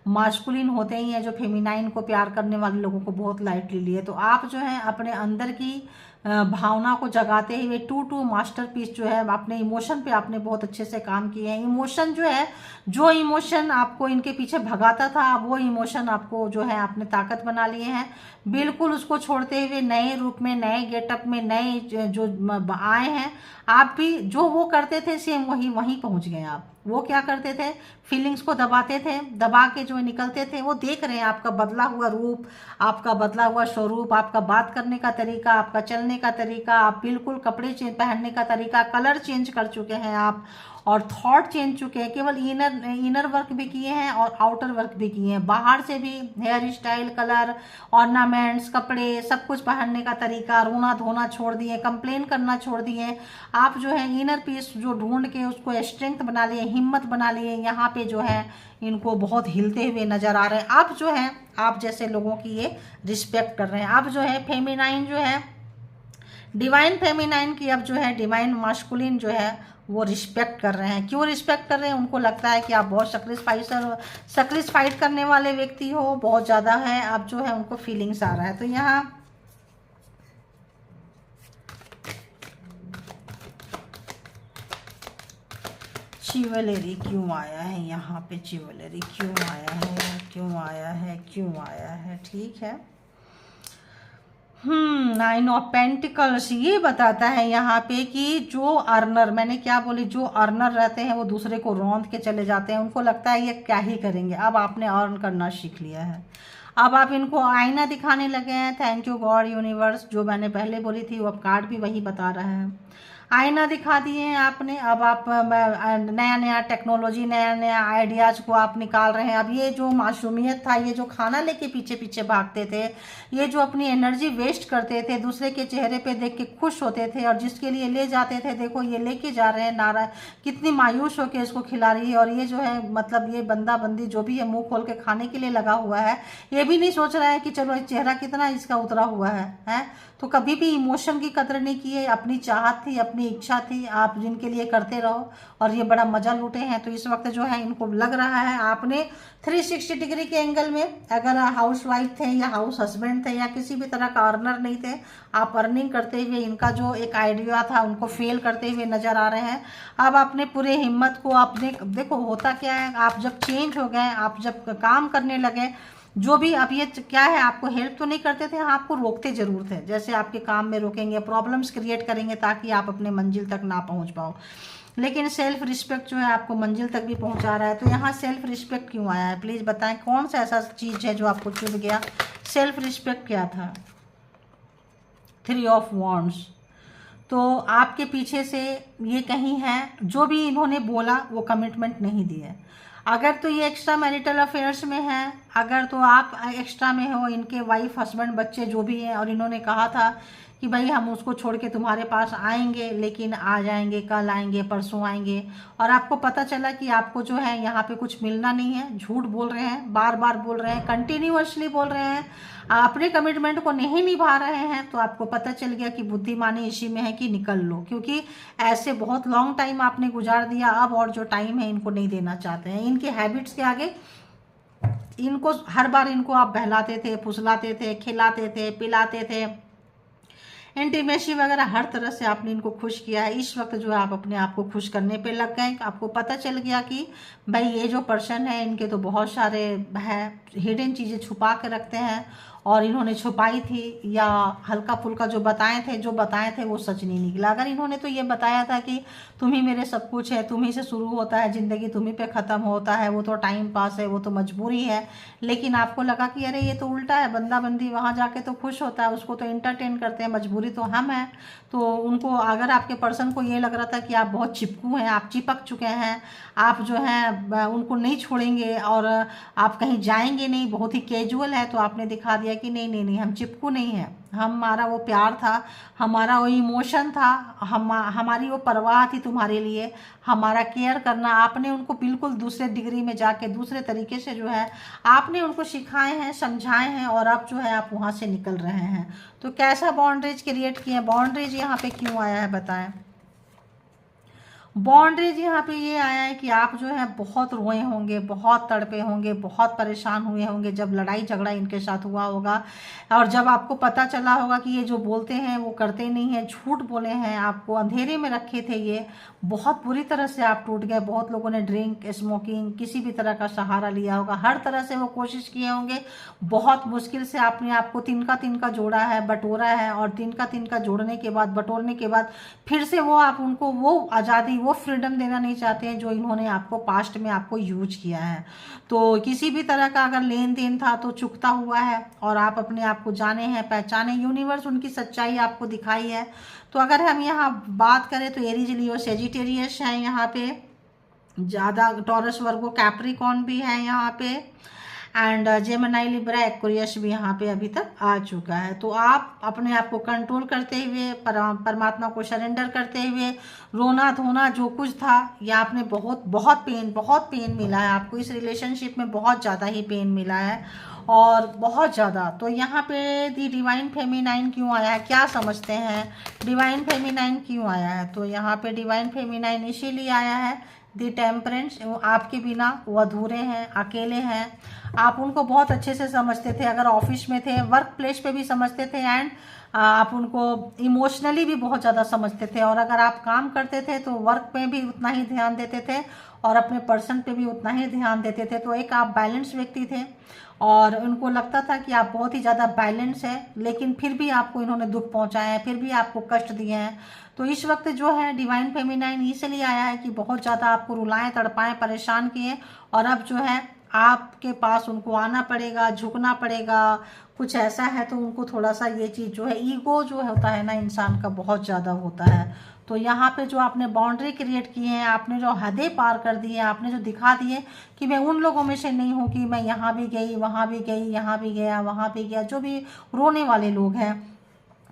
मास्कुलिन होते ही हैं जो फेमिनाइन को प्यार करने वाले लोगों को बहुत लाइटली लिए। तो आप जो है अपने अंदर की भावना को जगाते हुए टू मास्टरपीस जो है, अपने इमोशन पे आपने बहुत अच्छे से काम किए हैं। इमोशन जो है, जो इमोशन आपको इनके पीछे भगाता था, वो इमोशन आपको जो है आपने ताकत बना लिए हैं। बिल्कुल उसको छोड़ते हुए नए रूप में, नए गेटअप में, नए जो आए हैं। आप भी जो वो करते थे सेम वहीं पहुंच गए आप। वो क्या करते थे, फीलिंग्स को दबाते थे, दबा के जो निकलते थे। वो देख रहे हैं आपका बदला हुआ रूप, आपका बदला हुआ स्वरूप, आपका बात करने का तरीका, आपका चलने का तरीका, आप बिल्कुल कपड़े पहनने का तरीका, कलर चेंज कर चुके हैं आप, और थॉट चेंज चुके हैं। केवल इनर वर्क भी किए हैं और आउटर वर्क भी किए हैं। बाहर से भी हेयर स्टाइल, कलर, ऑर्नामेंट्स, कपड़े, सब कुछ पहनने का तरीका, रोना धोना छोड़ दिए, कंप्लेन करना छोड़ दिए। आप जो है इनर पीस जो ढूंढ के उसको स्ट्रेंथ बना लिए, हिम्मत बना लिए। यहाँ पे जो है इनको बहुत हिलते हुए नजर आ रहे हैं। आप जो है आप जैसे लोगों की ये रिस्पेक्ट कर रहे हैं। आप जो है फेमिनाइन जो है, डिवाइन फेमिनाइन की, अब जो है डिवाइन मास्कुलिन जो है वो रिस्पेक्ट कर रहे हैं। क्यों रिस्पेक्ट कर रहे हैं, उनको लगता है कि आप बहुत सैक्रिफाइस करने वाले व्यक्ति हो, बहुत ज़्यादा है। अब जो है उनको फीलिंग्स आ रहा है। तो यहाँ ज्वेलरी क्यों आया है, यहाँ पे ज्वेलरी क्यों आया है, क्यों आया है, क्यों आया है, ठीक है। 9 ऑफ पेंटिकल्स ये बताता है यहाँ पे कि जो अर्नर, मैंने क्या बोली, जो अर्नर रहते हैं वो दूसरे को रौंद के चले जाते हैं। उनको लगता है ये क्या ही करेंगे। अब आपने अर्न करना सीख लिया है। अब आप इनको आईना दिखाने लगे हैं। थैंक यू गॉड यूनिवर्स, जो मैंने पहले बोली थी वो अब कार्ड भी वही बता रहा है। आईना दिखा दिए हैं आपने। अब आप नया नया टेक्नोलॉजी, नया नया आइडियाज को आप निकाल रहे हैं। अब ये जो मासूमियत था, ये जो खाना लेके पीछे पीछे भागते थे, ये जो अपनी एनर्जी वेस्ट करते थे, दूसरे के चेहरे पे देख के खुश होते थे और जिसके लिए ले जाते थे, देखो ये लेके जा रहे हैं, नारा कितनी मायूस होकर इसको खिला रही है। और ये जो है मतलब ये बंदा बंदी जो भी है मुंह खोल के खाने के लिए लगा हुआ है, ये भी नहीं सोच रहा है कि चलो चेहरा कितना इसका उतरा हुआ है। तो कभी भी इमोशन की कदर नहीं की है। अपनी चाहत थी, अपनी इच्छा थी, आप जिनके लिए करते रहो और ये बड़ा मजा लूटे हैं। तो इस वक्त जो है इनको लग रहा है आपने 360 डिग्री के एंगल में, अगर हाउस वाइफ थे या हाउस हस्बैंड थे या किसी भी तरह का अर्नर नहीं थे, आप अर्निंग करते हुए इनका जो एक आइडिया था उनको फेल करते हुए नजर आ रहे हैं। अब अपने पूरे हिम्मत को आपने, देखो होता क्या है, आप जब चेंज हो गए, आप जब काम करने लगे, जो भी अब ये क्या है, आपको हेल्प तो नहीं करते थे, आपको रोकते जरूर थे। जैसे आपके काम में रोकेंगे, प्रॉब्लम्स क्रिएट करेंगे ताकि आप अपने मंजिल तक ना पहुंच पाओ। लेकिन सेल्फ रिस्पेक्ट जो है आपको मंजिल तक भी पहुंचा रहा है। तो यहाँ सेल्फ रिस्पेक्ट क्यों आया है, प्लीज़ बताएं। कौन सा ऐसा चीज़ है जो आपको चुभ गया, सेल्फ रिस्पेक्ट क्या था। 3 ऑफ वॉन्ड्स। तो आपके पीछे से ये कहीं है, जो भी इन्होंने बोला वो कमिटमेंट नहीं दिए। अगर तो ये एक्स्ट्रा मैरिटल अफेयर्स में है, अगर तो आप एक्स्ट्रा में हो, इनके वाइफ हस्बैंड बच्चे जो भी हैं, और इन्होंने कहा था कि भाई हम उसको छोड़ के तुम्हारे पास आएंगे, लेकिन आ जाएंगे, कल आएंगे, परसों आएंगे, और आपको पता चला कि आपको जो है यहाँ पे कुछ मिलना नहीं है, झूठ बोल रहे हैं, बार बार बोल रहे हैं, कंटिन्यूअसली बोल रहे हैं, अपने कमिटमेंट को नहीं निभा रहे हैं, तो आपको पता चल गया कि बुद्धिमानी इसी में है कि निकल लो, क्योंकि ऐसे बहुत लॉन्ग टाइम आपने गुजार दिया, अब और जो टाइम है इनको नहीं देना चाहते हैं। इनके हैबिट्स के आगे इनको हर बार इनको आप बहलाते थे, फुसलाते थे, खिलाते थे, पिलाते थे, इंटीमेसी वगैरह हर तरह से आपने इनको खुश किया है। इस वक्त जो है आप अपने आप को खुश करने पे लग गए। आपको पता चल गया कि भाई ये जो पर्सन है इनके तो बहुत सारे है हिडन चीज़ें छुपा के रखते हैं, और इन्होंने छुपाई थी या हल्का फुल्का जो बताए थे वो सच नहीं निकला। अगर इन्होंने तो ये बताया था कि तुम ही मेरे सब कुछ है, तुम ही से शुरू होता है ज़िंदगी, तुम ही पे ख़त्म होता है, वो तो टाइम पास है, वो तो मजबूरी है, लेकिन आपको लगा कि अरे ये तो उल्टा है, बंदा बंदी वहाँ जाके तो खुश होता है, उसको तो एंटरटेन करते हैं, मजबूरी तो हम हैं। तो उनको, अगर आपके पर्सन को ये लग रहा था कि आप बहुत चिपकू हैं, आप चिपक चुके हैं, आप जो हैं उनको नहीं छोड़ेंगे और आप कहीं जाएंगे नहीं, बहुत ही कैजुअल है, तो आपने दिखा दिया कि नहीं नहीं नहीं, हम चिपकू नहीं हैं, हमारा वो प्यार था, हमारा वो इमोशन था, हमारी वो परवाह थी तुम्हारे लिए, हमारा केयर करना। आपने उनको बिल्कुल दूसरे डिग्री में जाके दूसरे तरीके से जो है आपने उनको सिखाए हैं, समझाए हैं, और अब जो है आप वहाँ से निकल रहे हैं। तो कैसा बाउंड्रीज क्रिएट किए? बाउंड्रीज यहाँ पे क्यों आया है बताएं? बाउंड्रीज यहाँ पे ये आया है कि आप जो है बहुत रोए होंगे, बहुत तड़पे होंगे, बहुत परेशान हुए होंगे जब लड़ाई झगड़ा इनके साथ हुआ होगा, और जब आपको पता चला होगा कि ये जो बोलते हैं वो करते नहीं हैं, झूठ बोले हैं, आपको अंधेरे में रखे थे, ये बहुत बुरी तरह से आप टूट गए। बहुत लोगों ने ड्रिंक, स्मोकिंग, किसी भी तरह का सहारा लिया होगा, हर तरह से वो कोशिश किए होंगे, बहुत मुश्किल से आपने आपको तिनका जोड़ा है, बटोरा है, और तिनका जोड़ने के बाद, बटोरने के बाद फिर से वो आप उनको वो आज़ादी, वो फ्रीडम देना नहीं चाहते हैं जो इन्होंने आपको पास्ट में आपको यूज किया है। तो किसी भी तरह का अगर लेन देन था तो चुकता हुआ है, और आप अपने आप को जाने हैं, पहचाने, यूनिवर्स उनकी सच्चाई आपको दिखाई है। तो अगर हम यहाँ बात करें तो एरीज, लियो, सेजिटेरियस है यहाँ पे ज़्यादा, टॉरस, वर्गो, कैप्रिकॉर्न भी है यहाँ पे, एंड जेमिनी, लिब्रा, एक्वेरियस भी यहाँ पे अभी तक आ चुका है। तो आप अपने आप को कंट्रोल करते हुए, परमात्मा को सरेंडर करते हुए, रोना धोना जो कुछ था, या आपने बहुत पेन मिला है आपको इस रिलेशनशिप में, बहुत ज़्यादा ही पेन मिला है, और बहुत ज़्यादा। तो यहाँ पे दी डिवाइन फेमिनाइन क्यों आया है, क्या समझते हैं डिवाइन फेमिनाइन क्यों आया है? तो यहाँ पे डिवाइन फेमिनाइन इसीलिए आया है, दी टेम्परेंस, आपके बिना वो अधूरे हैं, अकेले हैं, आप उनको बहुत अच्छे से समझते थे, अगर ऑफिस में थे, वर्क प्लेस पे भी समझते थे, एंड आप उनको इमोशनली भी बहुत ज़्यादा समझते थे, और अगर आप काम करते थे तो वर्क पे भी उतना ही ध्यान देते थे, और अपने पर्सन पे भी उतना ही ध्यान देते थे। तो एक आप बैलेंस व्यक्ति थे, और उनको लगता था कि आप बहुत ही ज़्यादा बैलेंस है, लेकिन फिर भी आपको इन्होंने दुख पहुंचाया है, फिर भी आपको कष्ट दिए हैं। तो इस वक्त जो है डिवाइन फेमिनाइन इसलिए आया है कि बहुत ज़्यादा आपको रुलाएं, तड़पाएं, परेशान किए, और अब जो है आपके पास उनको आना पड़ेगा, झुकना पड़ेगा, कुछ ऐसा है। तो उनको थोड़ा सा ये चीज़ जो है, ईगो जो होता है ना इंसान का, बहुत ज़्यादा होता है। तो यहाँ पे जो आपने बाउंड्री क्रिएट की है, आपने जो हदें पार कर दी है, आपने जो दिखा दिए कि मैं उन लोगों में से नहीं हूँ कि मैं यहाँ भी गई, वहाँ भी गई, यहाँ भी गया, वहाँ भी गया, जो भी रोने वाले लोग हैं।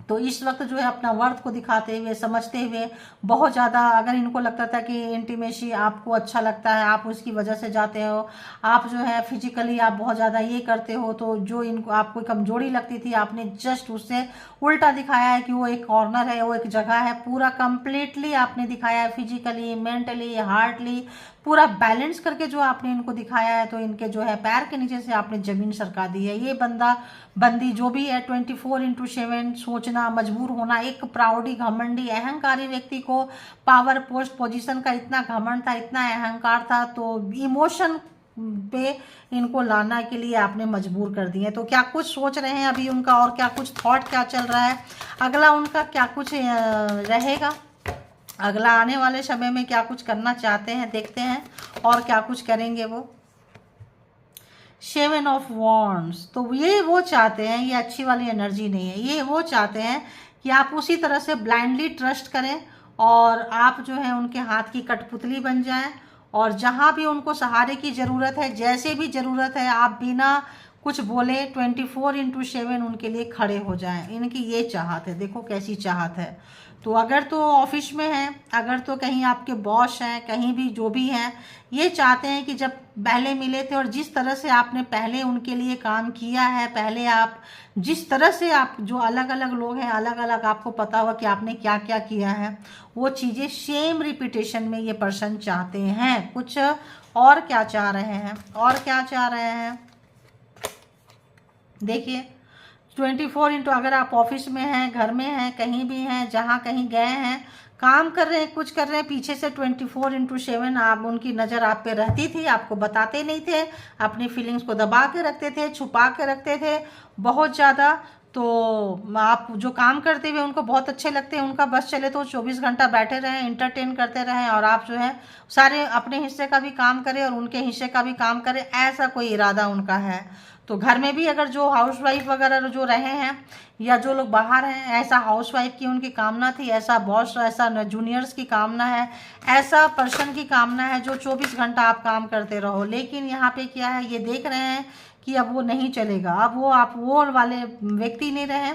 तो इस वक्त जो है अपना वर्थ को दिखाते हुए, समझते हुए, बहुत ज़्यादा, अगर इनको लगता था कि इंटीमेसी आपको अच्छा लगता है, आप उसकी वजह से जाते हो, आप जो है फिजिकली आप बहुत ज़्यादा ये करते हो, तो जो इनको आपको कमजोरी लगती थी, आपने जस्ट उससे उल्टा दिखाया है कि वो एक कॉर्नर है, वो एक जगह है, पूरा कंप्लीटली आपने दिखाया है, फिजिकली, मेंटली, हार्टली, पूरा बैलेंस करके जो आपने इनको दिखाया है। तो इनके जो है पैर के नीचे से आपने जमीन सरका दी है। ये बंदा बंदी जो भी है 24/7 सोचना, मजबूर होना, एक प्राउडी, घमंडी, अहंकारी व्यक्ति को पावर, पोस्ट, पोजीशन का इतना घमंड था, इतना अहंकार था, तो इमोशन पे इनको लाना के लिए आपने मजबूर कर दिए। तो क्या कुछ सोच रहे हैं अभी उनका, और क्या कुछ थॉट क्या चल रहा है, अगला उनका क्या कुछ रहेगा, अगला आने वाले समय में क्या कुछ करना चाहते हैं, देखते हैं, और क्या कुछ करेंगे वो। 7 ऑफ वॉन्ड्स, तो ये वो चाहते हैं, ये अच्छी वाली एनर्जी नहीं है, ये वो चाहते हैं कि आप उसी तरह से ब्लाइंडली ट्रस्ट करें और आप जो है उनके हाथ की कठपुतली बन जाएं, और जहां भी उनको सहारे की ज़रूरत है, जैसे भी ज़रूरत है, आप बिना कुछ बोले 24/7 उनके लिए खड़े हो जाएं। इनकी ये चाहत है, देखो कैसी चाहत है। तो अगर तो ऑफिस में हैं, अगर तो कहीं आपके बॉस हैं, कहीं भी जो भी हैं, ये चाहते हैं कि जब पहले मिले थे और जिस तरह से आपने पहले उनके लिए काम किया है, पहले आप जिस तरह से आप जो अलग अलग लोग हैं, अलग अलग आपको पता होगा कि आपने क्या क्या किया है, वो चीज़ें सेम रिपीटेशन में ये पर्सन चाहते हैं। कुछ और क्या चाह रहे हैं, और क्या चाह रहे हैं, देखिए 24 अगर आप ऑफिस में हैं, घर में हैं, कहीं भी हैं, जहाँ कहीं गए हैं, काम कर रहे हैं, कुछ कर रहे हैं, पीछे से 24/7 आप उनकी नज़र आप पे रहती थी, आपको बताते नहीं थे, अपनी फीलिंग्स को दबा के रखते थे, छुपा के रखते थे बहुत ज़्यादा। तो आप जो काम करते हुए उनको बहुत अच्छे लगते हैं, उनका बस चले तो 24 घंटा बैठे रहें, इंटरटेन करते रहें, और आप जो है सारे अपने हिस्से का भी काम करें और उनके हिस्से का भी काम करें, ऐसा कोई इरादा उनका है। तो घर में भी अगर जो हाउसवाइफ वगैरह जो रहे हैं या जो लोग बाहर हैं, ऐसा हाउसवाइफ की उनकी कामना थी, ऐसा बॉस, ऐसा जूनियर्स की कामना है, ऐसा पर्सन की कामना है जो 24 घंटा आप काम करते रहो। लेकिन यहाँ पे क्या है, ये देख रहे हैं कि अब वो नहीं चलेगा, अब वो आप वो वाले व्यक्ति नहीं रहे।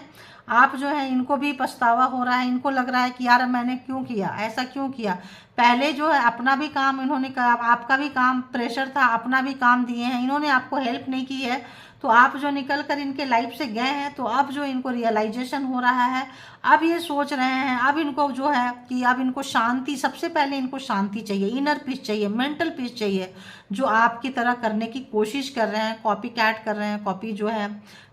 आप जो है इनको भी पछतावा हो रहा है, इनको लग रहा है कि यार मैंने क्यों किया, ऐसा क्यों किया। पहले जो है अपना भी काम इन्होंने कहा, आपका भी काम प्रेशर था, अपना भी काम दिए हैं, इन्होंने आपको हेल्प नहीं की है, तो आप जो निकल कर इनके लाइफ से गए हैं, तो अब जो इनको रियलाइजेशन हो रहा है, अब ये सोच रहे हैं, अब इनको जो है कि अब इनको शांति, सबसे पहले इनको शांति चाहिए, इनर पीस चाहिए, मेंटल पीस चाहिए। जो आपकी तरह करने की कोशिश कर रहे हैं, कॉपी कैट कर रहे हैं, कॉपी जो है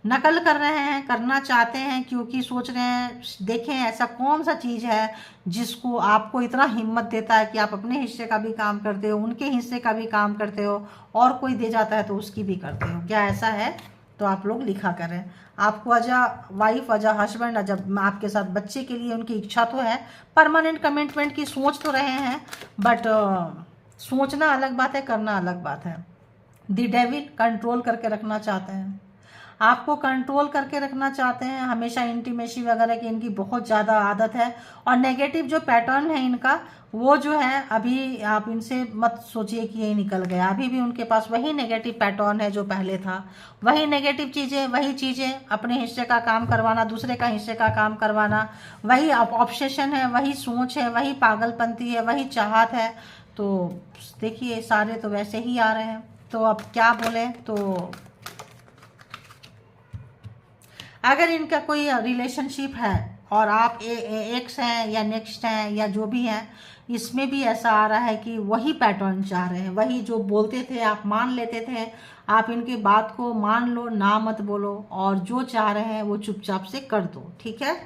नकल कर रहे हैं, करना चाहते हैं, क्योंकि सोच रहे हैं देखें ऐसा कौन सा चीज़ है जिसको आपको इतना हिम्मत देता है कि आप अपने हिस्से का भी काम करते हो, उनके हिस्से का भी काम करते हो, और कोई दे जाता है तो उसकी भी करते हो। क्या ऐसा है? तो आप लोग लिखा करें। आपको as a wife, as a husband, as आपके साथ बच्चे के लिए उनकी इच्छा तो है, परमानेंट कमिटमेंट की सोच तो रहे हैं, बट सोचना अलग बात है, करना अलग बात है। द डेविल कंट्रोल करके रखना चाहते हैं, आपको कंट्रोल करके रखना चाहते हैं, हमेशा इंटीमेसी वगैरह की इनकी बहुत ज़्यादा आदत है। और नेगेटिव जो पैटर्न है इनका, वो जो है अभी आप इनसे मत सोचिए कि ये निकल गया, अभी भी उनके पास वही नेगेटिव पैटर्न है जो पहले था, वही नेगेटिव चीज़ें, वही चीज़ें, अपने हिस्से का काम करवाना, दूसरे का हिस्से का काम करवाना, वही ऑब्सेशन है, वही सोच है, वही पागलपंती है, वही चाहत है। तो देखिए सारे तो वैसे ही आ रहे हैं, तो अब क्या बोले। तो अगर इनका कोई रिलेशनशिप है और आप एक्स हैं या नेक्स्ट हैं या जो भी हैं, इसमें भी ऐसा आ रहा है कि वही पैटर्न चाह रहे हैं, वही जो बोलते थे आप मान लेते थे, आप इनकी बात को मान लो, ना मत बोलो, और जो चाह रहे हैं वो चुपचाप से कर दो, ठीक है।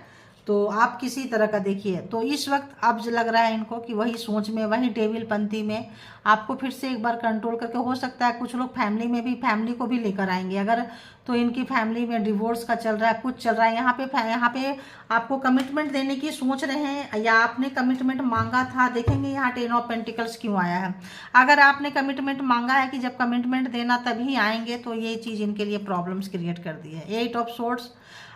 तो आप किसी तरह का देखिए, तो इस वक्त अब लग रहा है इनको कि वही सोच में, वही डेविल पंथी में आपको फिर से एक बार कंट्रोल करके, हो सकता है कुछ लोग फैमिली में भी, फैमिली को भी लेकर आएंगे अगर, तो इनकी फैमिली में डिवोर्स का चल रहा है, कुछ चल रहा है, यहाँ पे आपको कमिटमेंट देने की सोच रहे हैं, या आपने कमिटमेंट मांगा था। देखेंगे यहाँ 10 ऑफ पेंटिकल्स क्यों आया है, अगर आपने कमिटमेंट मांगा है कि जब कमिटमेंट देना तभी आएंगे, तो ये चीज़ इनके लिए प्रॉब्लम्स क्रिएट कर दी है। 8 ऑफ सोर्ड्स,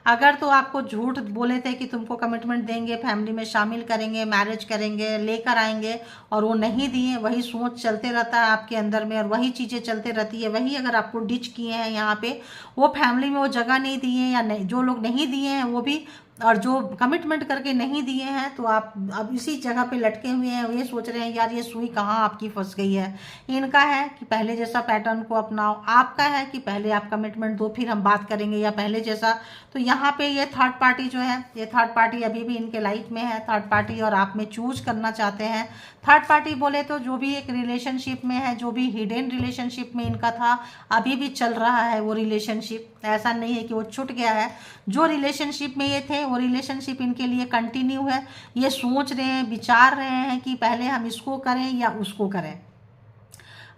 अगर तो आपको झूठ बोले थे कि तुमको कमिटमेंट देंगे, फैमिली में शामिल करेंगे, मैरिज करेंगे, लेकर आएंगे, और वो नहीं दिए, वही सोच चलते रहता है आपके अंदर में, और वही चीज़ें चलते रहती है, वही अगर आपको डिच किए हैं यहाँ पे, वो फैमिली में वो जगह नहीं दिए, या नहीं, जो लोग नहीं दिए हैं वो भी, और जो कमिटमेंट करके नहीं दिए हैं, तो आप अब इसी जगह पे लटके हुए हैं, ये सोच रहे हैं यार ये सुई कहाँ आपकी फंस गई है। इनका है कि पहले जैसा पैटर्न को अपनाओ, आपका है कि पहले आप कमिटमेंट दो फिर हम बात करेंगे, या पहले जैसा। तो यहाँ पे ये थर्ड पार्टी जो है, ये थर्ड पार्टी अभी भी इनके लाइफ में है, थर्ड पार्टी, और आप में चूज करना चाहते हैं। थर्ड पार्टी बोले तो जो भी एक रिलेशनशिप में है, जो भी हिडन रिलेशनशिप में इनका था, अभी भी चल रहा है वो रिलेशनशिप, ऐसा नहीं है कि वो छूट गया है। जो रिलेशनशिप में ये थे वो रिलेशनशिप इनके लिए कंटिन्यू है, ये सोच रहे हैं, विचार रहे हैं कि पहले हम इसको करें या उसको करें,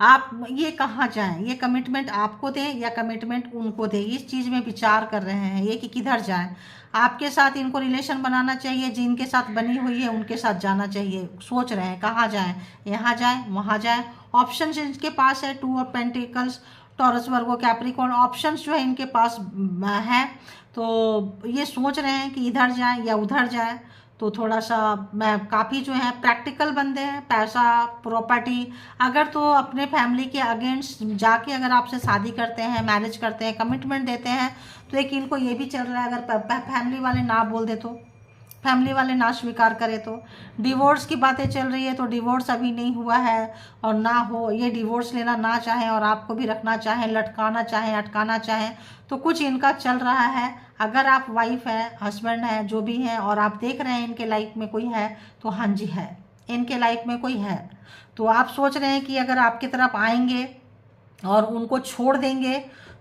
आप ये कहाँ जाएं, ये कमिटमेंट आपको दें या कमिटमेंट उनको दें, इस चीज़ में विचार कर रहे हैं ये कि किधर जाएं। आपके साथ इनको रिलेशन बनाना चाहिए, जिनके साथ बनी हुई है उनके साथ जाना चाहिए, सोच रहे हैं कहाँ जाएं, यहाँ जाएं, वहाँ जाएं। ऑप्शंस इनके पास है 2 of pentacles, taurus, Virgo, Capricorn, options जो है इनके पास है। तो ये सोच रहे हैं कि इधर जाए या उधर जाए, तो थोड़ा सा मैं काफ़ी जो है प्रैक्टिकल बंदे हैं, पैसा प्रॉपर्टी, अगर तो अपने फैमिली के अगेंस्ट जाके अगर आपसे शादी करते हैं, मैरिज करते हैं, कमिटमेंट देते हैं, तो एक इनको ये भी चल रहा है अगर फैमिली वाले ना बोल दे तो, फैमिली वाले ना स्वीकार करे तो, डिवोर्स की बातें चल रही है तो डिवोर्स अभी नहीं हुआ है और ना हो, ये डिवोर्स लेना ना चाहें और आपको भी रखना चाहें, लटकाना चाहें, अटकाना चाहें, तो कुछ इनका चल रहा है। अगर आप वाइफ है, हस्बैंड है, जो भी हैं और आप देख रहे हैं इनके लाइफ में कोई है, तो हाँ जी है, इनके लाइफ में कोई है। तो आप सोच रहे हैं कि अगर आपकी तरफ आएंगे और उनको छोड़ देंगे,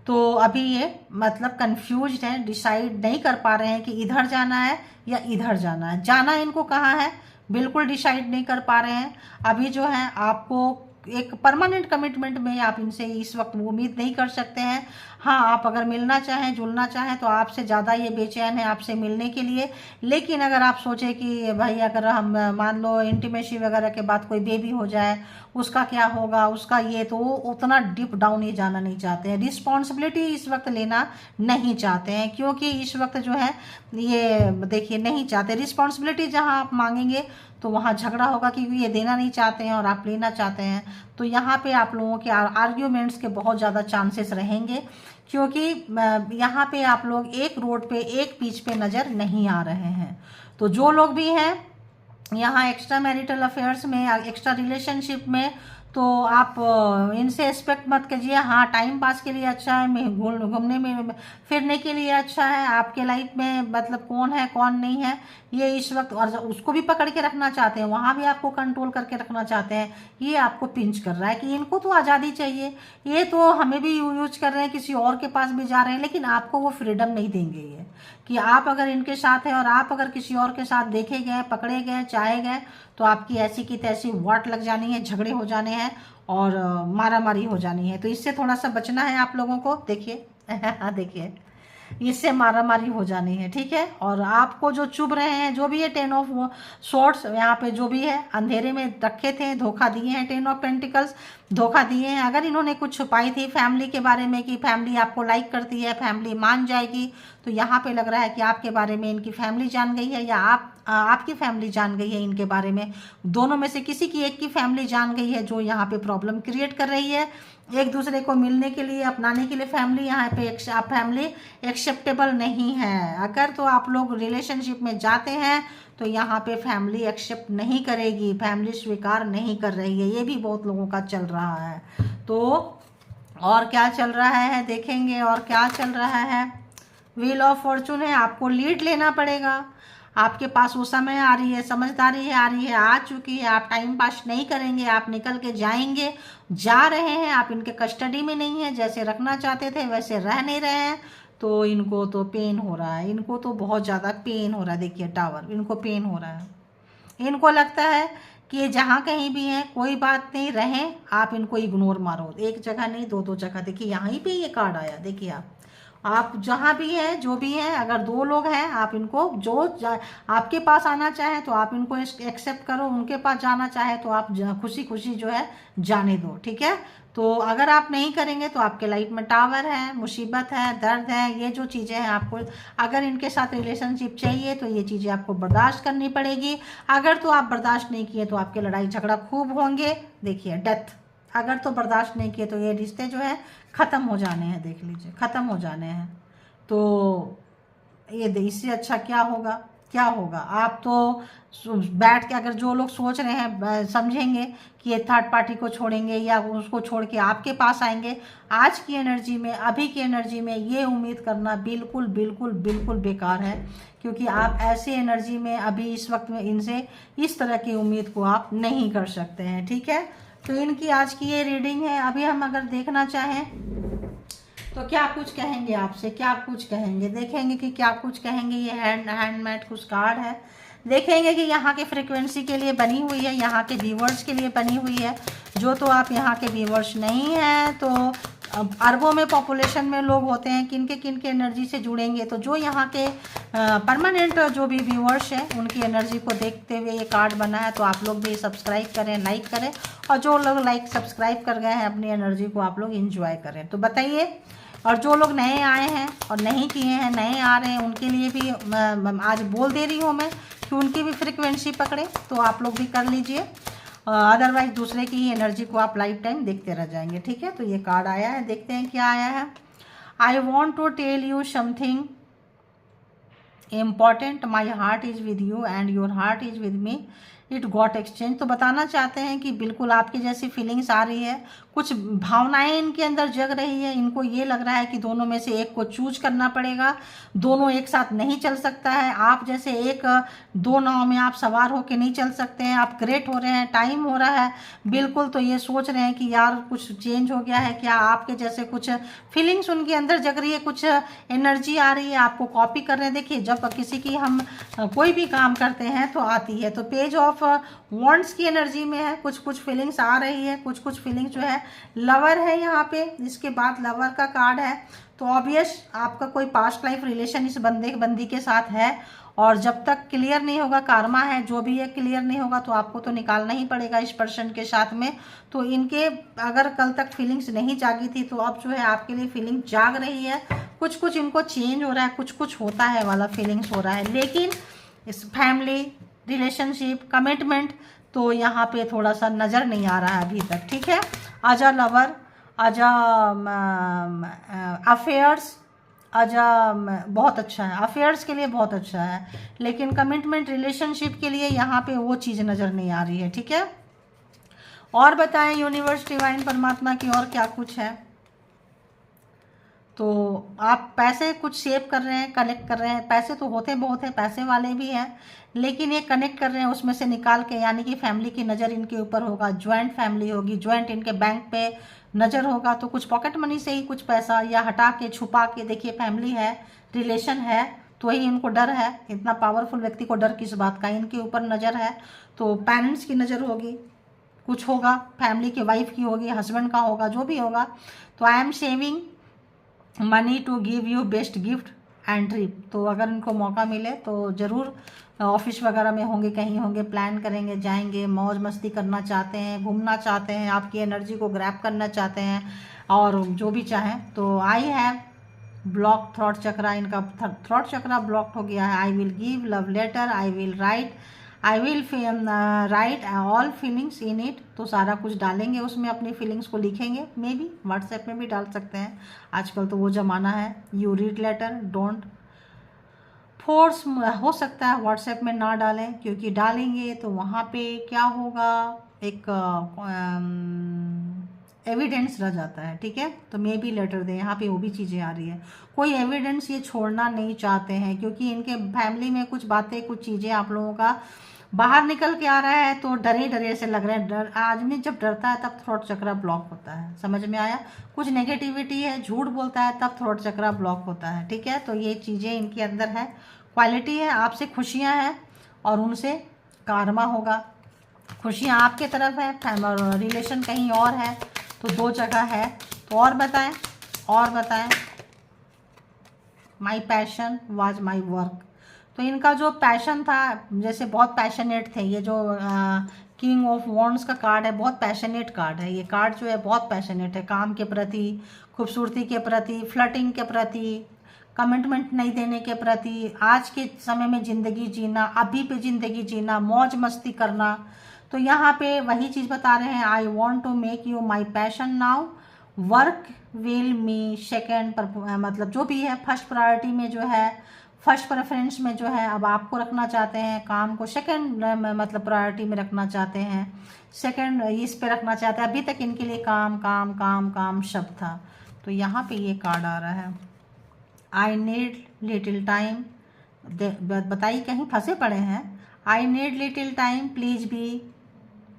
तो अभी ये मतलब कंफ्यूज्ड हैं, डिसाइड नहीं कर पा रहे हैं कि इधर जाना है या इधर जाना है, जाना इनको कहाँ है बिल्कुल डिसाइड नहीं कर पा रहे हैं। अभी जो है आपको एक परमानेंट कमिटमेंट में आप इनसे इस वक्त उम्मीद नहीं कर सकते हैं। हाँ, आप अगर मिलना चाहें, जुलना चाहें, तो आपसे ज़्यादा ये बेचैन है आपसे मिलने के लिए। लेकिन अगर आप सोचें कि भाई अगर हम मान लो इंटीमेसी वगैरह के बाद कोई बेबी हो जाए, उसका क्या होगा, उसका ये, तो वो उतना डीप डाउन ये जाना नहीं चाहते हैं, रिस्पॉन्सिबिलिटी इस वक्त लेना नहीं चाहते हैं, क्योंकि इस वक्त जो है ये देखिए नहीं चाहते रिस्पॉन्सिबिलिटी। जहाँ आप मांगेंगे तो वहाँ झगड़ा होगा, क्योंकि ये देना नहीं चाहते हैं और आप लेना चाहते हैं। तो यहाँ पे आप लोगों के आर्ग्यूमेंट्स के बहुत ज़्यादा चांसेस रहेंगे, क्योंकि यहाँ पे आप लोग एक रोड पे, एक पिच पे नज़र नहीं आ रहे हैं। तो जो लोग भी हैं यहाँ एक्स्ट्रा मैरिटल अफेयर्स में, एक्स्ट्रा रिलेशनशिप में, तो आप इनसे एक्सपेक्ट मत कीजिए। हाँ, टाइम पास के लिए अच्छा है, घूमने में फिरने के लिए अच्छा है, आपके लाइफ में मतलब कौन है कौन नहीं है ये इस वक्त, और उसको भी पकड़ के रखना चाहते हैं, वहाँ भी आपको कंट्रोल करके रखना चाहते हैं। ये आपको पिंच कर रहा है कि इनको तो आज़ादी चाहिए, ये तो हमें भी यूज कर रहे हैं, किसी और के पास भी जा रहे हैं, लेकिन आपको वो फ्रीडम नहीं देंगे ये, कि आप अगर इनके साथ हैं और आप अगर किसी और के साथ देखे गए, पकड़े गए, चाहे गए, तो आपकी ऐसी की तैसी वाट लग जानी है, झगड़े हो जाने हैं और मारामारी हो जानी है। तो इससे थोड़ा सा बचना है आप लोगों को। देखिए देखिए, इससे मारामारी हो जानी है, ठीक है। और आपको जो चुभ रहे हैं, जो भी है 10 ऑफ स्वॉर्ड्स यहाँ पे जो भी है अंधेरे में रखे थे, धोखा दिए हैं, 10 ऑफ पेंटिकल्स धोखा दिए हैं। अगर इन्होंने कुछ छुपाई थी फैमिली के बारे में कि फैमिली आपको लाइक करती है, फैमिली मान जाएगी, तो यहाँ पे लग रहा है कि आपके बारे में इनकी फैमिली जान गई है, या आपकी फैमिली जान गई है इनके बारे में। दोनों में से किसी की एक की फैमिली जान गई है, जो यहाँ पे प्रॉब्लम क्रिएट कर रही है। एक दूसरे को मिलने के लिए, अपनाने के लिए फैमिली यहाँ पे फैमिली एक्सेप्टेबल नहीं है। अगर तो आप लोग रिलेशनशिप में जाते हैं तो यहाँ पे फैमिली एक्सेप्ट नहीं करेगी, फैमिली स्वीकार नहीं कर रही है, ये भी बहुत लोगों का चल रहा है। तो और क्या चल रहा है देखेंगे, और क्या चल रहा है। व्हील ऑफ फॉर्चून है, आपको लीड लेना पड़ेगा, आपके पास वो समय आ रही है, समझदारी है आ रही है, आ चुकी है। आप टाइम पास नहीं करेंगे, आप निकल के जाएंगे, जा रहे हैं, आप इनके कस्टडी में नहीं है, जैसे रखना चाहते थे वैसे रह नहीं रहे हैं। तो इनको तो पेन हो रहा है, इनको तो बहुत ज़्यादा पेन हो रहा है। देखिए टावर, इनको पेन हो रहा है, इनको लगता है कि ये जहाँ कहीं भी हैं कोई बात नहीं, रहें, आप इनको इग्नोर मारो, एक जगह नहीं दो जगह। देखिए यहाँ पे ये कार्ड आया, देखिए आप जहाँ भी हैं, जो भी हैं, अगर 2 लोग हैं, आप इनको आपके पास आना चाहे तो आप इनको एक्सेप्ट करो, उनके पास जाना चाहे तो आप खुशी खुशी जो है जाने दो, ठीक है। तो अगर आप नहीं करेंगे तो आपके लाइफ में टावर है, मुसीबत है, दर्द है, ये जो चीज़ें हैं आपको, अगर इनके साथ रिलेशनशिप चाहिए तो ये चीज़ें आपको बर्दाश्त करनी पड़ेगी। अगर तो आप बर्दाश्त नहीं किए तो आपके लड़ाई झगड़ा खूब होंगे। देखिए डेथ, अगर तो बर्दाश्त नहीं किए तो ये रिश्ते जो है ख़त्म हो जाने हैं, देख लीजिए ख़त्म हो जाने हैं। तो ये इससे अच्छा क्या होगा, क्या होगा। आप तो बैठ के, अगर जो लोग सोच रहे हैं, समझेंगे कि ये थर्ड पार्टी को छोड़ेंगे या उसको छोड़ के आपके पास आएंगे, आज की एनर्जी में, अभी की एनर्जी में ये उम्मीद करना बिल्कुल बिल्कुल बिल्कुल बेकार है, क्योंकि आप ऐसे एनर्जी में अभी इस वक्त में इनसे इस तरह की उम्मीद को आप नहीं कर सकते हैं, ठीक है। तो इनकी आज की ये रीडिंग है। अभी हम अगर देखना चाहें तो क्या कुछ कहेंगे आपसे, क्या कुछ कहेंगे, देखेंगे कि क्या कुछ कहेंगे। ये हैंडमेड कुछ कार्ड है, देखेंगे कि यहाँ के फ्रीक्वेंसी के लिए बनी हुई है, यहाँ के व्यूवर्स के लिए बनी हुई है। जो तो आप यहाँ के व्यूवर्स नहीं हैं, तो अरबों में पॉपुलेशन में लोग होते हैं, किनके एनर्जी से जुड़ेंगे। तो जो यहाँ के परमानेंट जो भी व्यूअर्स हैं उनकी एनर्जी को देखते हुए ये कार्ड बना है। तो आप लोग भी सब्सक्राइब करें, लाइक करें, और जो लोग लाइक सब्सक्राइब कर गए हैं अपनी एनर्जी को आप लोग एंजॉय करें। तो बताइए और जो लोग नए आए हैं और नहीं किए हैं, नए आ रहे हैं, उनके लिए भी आज बोल दे रही हूँ मैं कि उनकी भी फ्रिक्वेंसी पकड़े, तो आप लोग भी कर लीजिए। अदरवाइज दूसरे की ही एनर्जी को आप लाइफ टाइम देखते रह जाएंगे। ठीक है, तो ये कार्ड आया है, देखते हैं क्या आया है। I want to tell you something important, my heart is with you and your heart is with me, it got exchange. तो बताना चाहते हैं कि बिल्कुल आपकी जैसी फीलिंग्स आ रही है, कुछ भावनाएं इनके अंदर जग रही है। इनको ये लग रहा है कि दोनों में से एक को चूज करना पड़ेगा, दोनों एक साथ नहीं चल सकता है। आप जैसे एक दो नाव में आप सवार होके नहीं चल सकते हैं। आप ग्रेट हो रहे हैं, टाइम हो रहा है बिल्कुल, तो ये सोच रहे हैं कि यार कुछ चेंज हो गया है क्या, आपके जैसे कुछ फीलिंग्स उनके अंदर जग रही है, कुछ एनर्जी आ रही है, आपको कॉपी कर रहे हैं। देखिए, जब किसी की हम कोई भी काम करते हैं तो आती है, तो पेज ऑफ वॉन्ड्स की एनर्जी में है, कुछ कुछ फीलिंग्स आ रही है, कुछ कुछ फीलिंग्स जो है लवर है यहाँ पे, इसके बाद लवर का कार्ड है। तो ऑब्वियस आपका कोई पास्ट लाइफ रिलेशन इस बंदी के साथ है, और जब तक क्लियर नहीं होगा, कारमा है जो भी है, क्लियर नहीं होगा तो आपको तो निकालना ही पड़ेगा इस पर्सन के साथ में। तो इनके अगर कल तक फीलिंग्स नहीं जागी थी तो अब जो है आपके लिए फीलिंग जाग रही है, कुछ कुछ इनको चेंज हो रहा है, कुछ कुछ होता है वाला फीलिंग्स हो रहा है। लेकिन इस फैमिली रिलेशनशिप कमिटमेंट तो यहाँ पे थोड़ा सा नज़र नहीं आ रहा है अभी तक। ठीक है, आजा लवर, आजा अफेयर्स, आजा बहुत अच्छा है, अफेयर्स के लिए बहुत अच्छा है, लेकिन कमिटमेंट रिलेशनशिप के लिए यहाँ पे वो चीज़ नज़र नहीं आ रही है। ठीक है, और बताएं यूनिवर्स डिवाइन परमात्मा की और क्या कुछ है। तो आप पैसे कुछ सेव कर रहे हैं, कलेक्ट कर रहे हैं, पैसे तो होते बहुत हैं, पैसे वाले भी हैं, लेकिन ये कनेक्ट कर रहे हैं उसमें से निकाल के, यानी कि फैमिली की नज़र इनके ऊपर होगा, ज्वाइंट फैमिली होगी, ज्वाइंट इनके बैंक पे नज़र होगा, तो कुछ पॉकेट मनी से ही कुछ पैसा या हटा के छुपा के, देखिए फैमिली है, रिलेशन है, तो वही इनको डर है। इतना पावरफुल व्यक्ति को डर किस बात का, इनके ऊपर नज़र है, तो पेरेंट्स की नज़र होगी, कुछ होगा, फैमिली की वाइफ की होगी, हस्बैंड का होगा, जो भी होगा। तो I am saving money to give you best gift and trip. तो अगर इनको मौका मिले तो ज़रूर ऑफिस वगैरह में होंगे, कहीं होंगे, प्लान करेंगे, जाएंगे, मौज मस्ती करना चाहते हैं, घूमना चाहते हैं, आपकी एनर्जी को ग्रैब करना चाहते हैं, और जो भी चाहें। तो I have block throat chakra, इनका थ्रॉट चक्रा ब्लॉक्ड हो गया है। I will give love letter, I will write all feelings in it. तो सारा कुछ डालेंगे उसमें, अपनी फीलिंग्स को लिखेंगे, मे बी व्हाट्सएप में भी डाल सकते हैं, आजकल तो वो ज़माना है। You read letter, don't force, हो सकता है व्हाट्सएप में ना डालें, क्योंकि डालेंगे तो वहाँ पे क्या होगा, एक एविडेंस रह जाता है। ठीक है, तो मे बी लेटर दें, यहाँ पे वो भी चीज़ें आ रही है, कोई एविडेंस ये छोड़ना नहीं चाहते हैं, क्योंकि इनके फैमिली में कुछ बातें, कुछ चीज़ें आप लोगों का बाहर निकल के आ रहा है, तो डरे डरे से लग रहे हैं। डर, आदमी जब डरता है तब थ्रोट चक्रा ब्लॉक होता है, समझ में आया। कुछ नेगेटिविटी है, झूठ बोलता है तब थ्रोट चक्रा ब्लॉक होता है। ठीक है, तो ये चीज़ें इनके अंदर है, क्वालिटी है, आपसे खुशियाँ हैं और उनसे कारमा होगा। खुशियाँ आपके तरफ है, रिलेशन कहीं और है, तो दो जगह है। तो और बताएं, और बताएं। My passion was my work. तो इनका जो पैशन था, जैसे बहुत पैशनेट थे, ये जो किंग ऑफ वॉन्ड्स का कार्ड है, बहुत पैशनेट कार्ड है। ये कार्ड जो है बहुत पैशनेट है, काम के प्रति, खूबसूरती के प्रति, फ्लर्टिंग के प्रति, कमिटमेंट नहीं देने के प्रति, आज के समय में ज़िंदगी जीना, अभी पे ज़िंदगी जीना, मौज मस्ती करना। तो यहाँ पे वही चीज़ बता रहे हैं, I want to make you my passion now, work will me second, मतलब जो भी है फर्स्ट प्रायोरिटी में जो है, फर्स्ट प्रेफरेंस में जो है अब आपको रखना चाहते हैं, काम को सेकंड मतलब प्रायोरिटी में रखना चाहते हैं, सेकंड इस पे रखना चाहते हैं। अभी तक इनके लिए काम काम काम काम शब्द था, तो यहाँ पे ये कार्ड आ रहा है, आई नीड लिटिल टाइम। बताइए कहीं फंसे पड़े हैं, I need little time, please be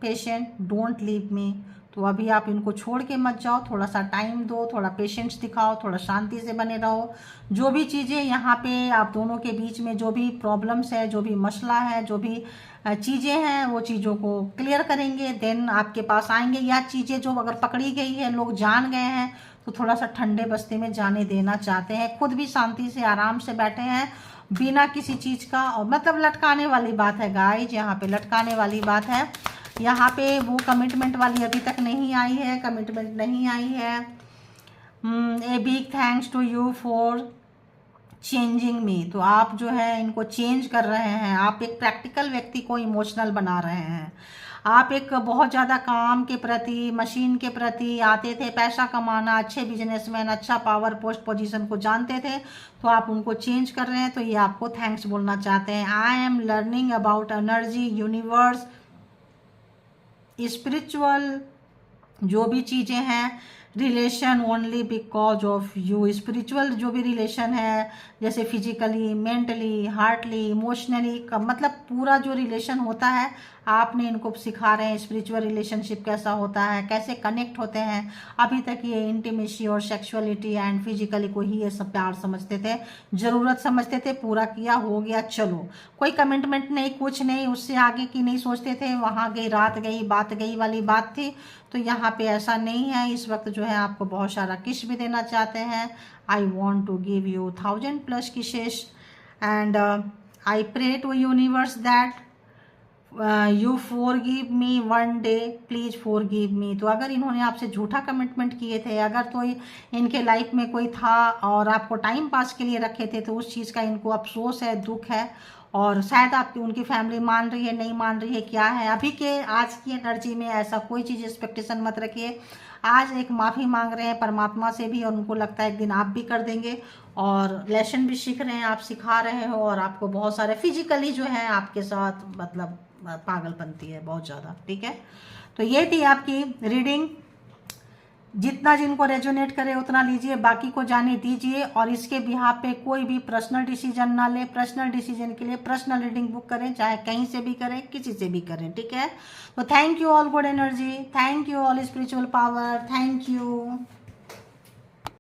patient, don't leave me. तो अभी आप इनको छोड़ के मत जाओ, थोड़ा सा टाइम दो, थोड़ा पेशेंस दिखाओ, थोड़ा शांति से बने रहो। जो भी चीज़ें यहाँ पे आप दोनों के बीच में जो भी प्रॉब्लम्स है, जो भी मसला है, जो भी चीज़ें हैं, वो चीज़ों को क्लियर करेंगे, देन आपके पास आएंगे। या चीज़ें जो अगर पकड़ी गई है, लोग जान गए हैं, तो थोड़ा सा ठंडे बस्ती में जाने देना चाहते हैं, खुद भी शांति से आराम से बैठे हैं, बिना किसी चीज़ का, और मतलब लटकाने वाली बात है गाइज, यहाँ पे लटकाने वाली बात है। यहाँ पे वो कमिटमेंट वाली अभी तक नहीं आई है, कमिटमेंट नहीं आई है। A big thanks to you for changing me. तो आप जो है इनको चेंज कर रहे हैं, आप एक प्रैक्टिकल व्यक्ति को इमोशनल बना रहे हैं। आप एक बहुत ज़्यादा काम के प्रति, मशीन के प्रति आते थे, पैसा कमाना, अच्छे बिजनेसमैन, अच्छा पावर पोस्ट पोजीशन को जानते थे, तो आप उनको चेंज कर रहे हैं, तो ये आपको थैंक्स बोलना चाहते हैं। I am learning about energy, universe, spiritual जो भी चीज़ें हैं, relation only because of you. Spiritual जो भी रिलेशन है, जैसे फिजिकली, मेंटली, हार्टली, इमोशनली का मतलब पूरा जो रिलेशन होता है, आपने इनको सिखा रहे हैं स्पिरिचुअल रिलेशनशिप कैसा होता है, कैसे कनेक्ट होते हैं। अभी तक ये इंटीमेसी और सेक्सुअलिटी एंड फिजिकली को ही ये सब प्यार समझते थे, ज़रूरत समझते थे, पूरा किया, हो गया, चलो, कोई कमिटमेंट नहीं, कुछ नहीं, उससे आगे की नहीं सोचते थे। वहाँ गई, रात गई, बात गई वाली बात थी। तो यहाँ पे ऐसा नहीं है। इस वक्त जो है आपको बहुत सारा किस भी देना चाहते हैं। I want to give you 1000+ kisses and I pray to universe that you forgive me one day, please forgive me. तो अगर इन्होंने आपसे झूठा कमिटमेंट किए थे, अगर तो इनके लाइफ में कोई था और आपको टाइम पास के लिए रखे थे, तो उस चीज़ का इनको अफसोस है, दुख है, और शायद आपकी उनकी फैमिली मान रही है, नहीं मान रही है, क्या है। अभी के आज की एनर्जी में ऐसा कोई चीज़ एक्सपेक्टेशन मत रखिए। आज एक माफ़ी मांग रहे हैं परमात्मा से भी, और उनको लगता है एक दिन आप भी कर देंगे, और लेसन भी सीख रहे हैं, आप सिखा रहे हो, और आपको बहुत सारे फिजिकली जो है आपके साथ मतलब पागलपंती है बहुत ज़्यादा। ठीक है, तो ये थी आपकी रीडिंग। जितना जिनको रेजोनेट करे उतना लीजिए, बाकी को जाने दीजिए, और इसके बिहाफ पे कोई भी पर्सनल डिसीजन ना ले। पर्सनल डिसीजन के लिए पर्सनल रीडिंग बुक करें, चाहे कहीं से भी करें, किसी से भी करें। ठीक है, तो thank you all good energy, thank you all spiritual power, thank you.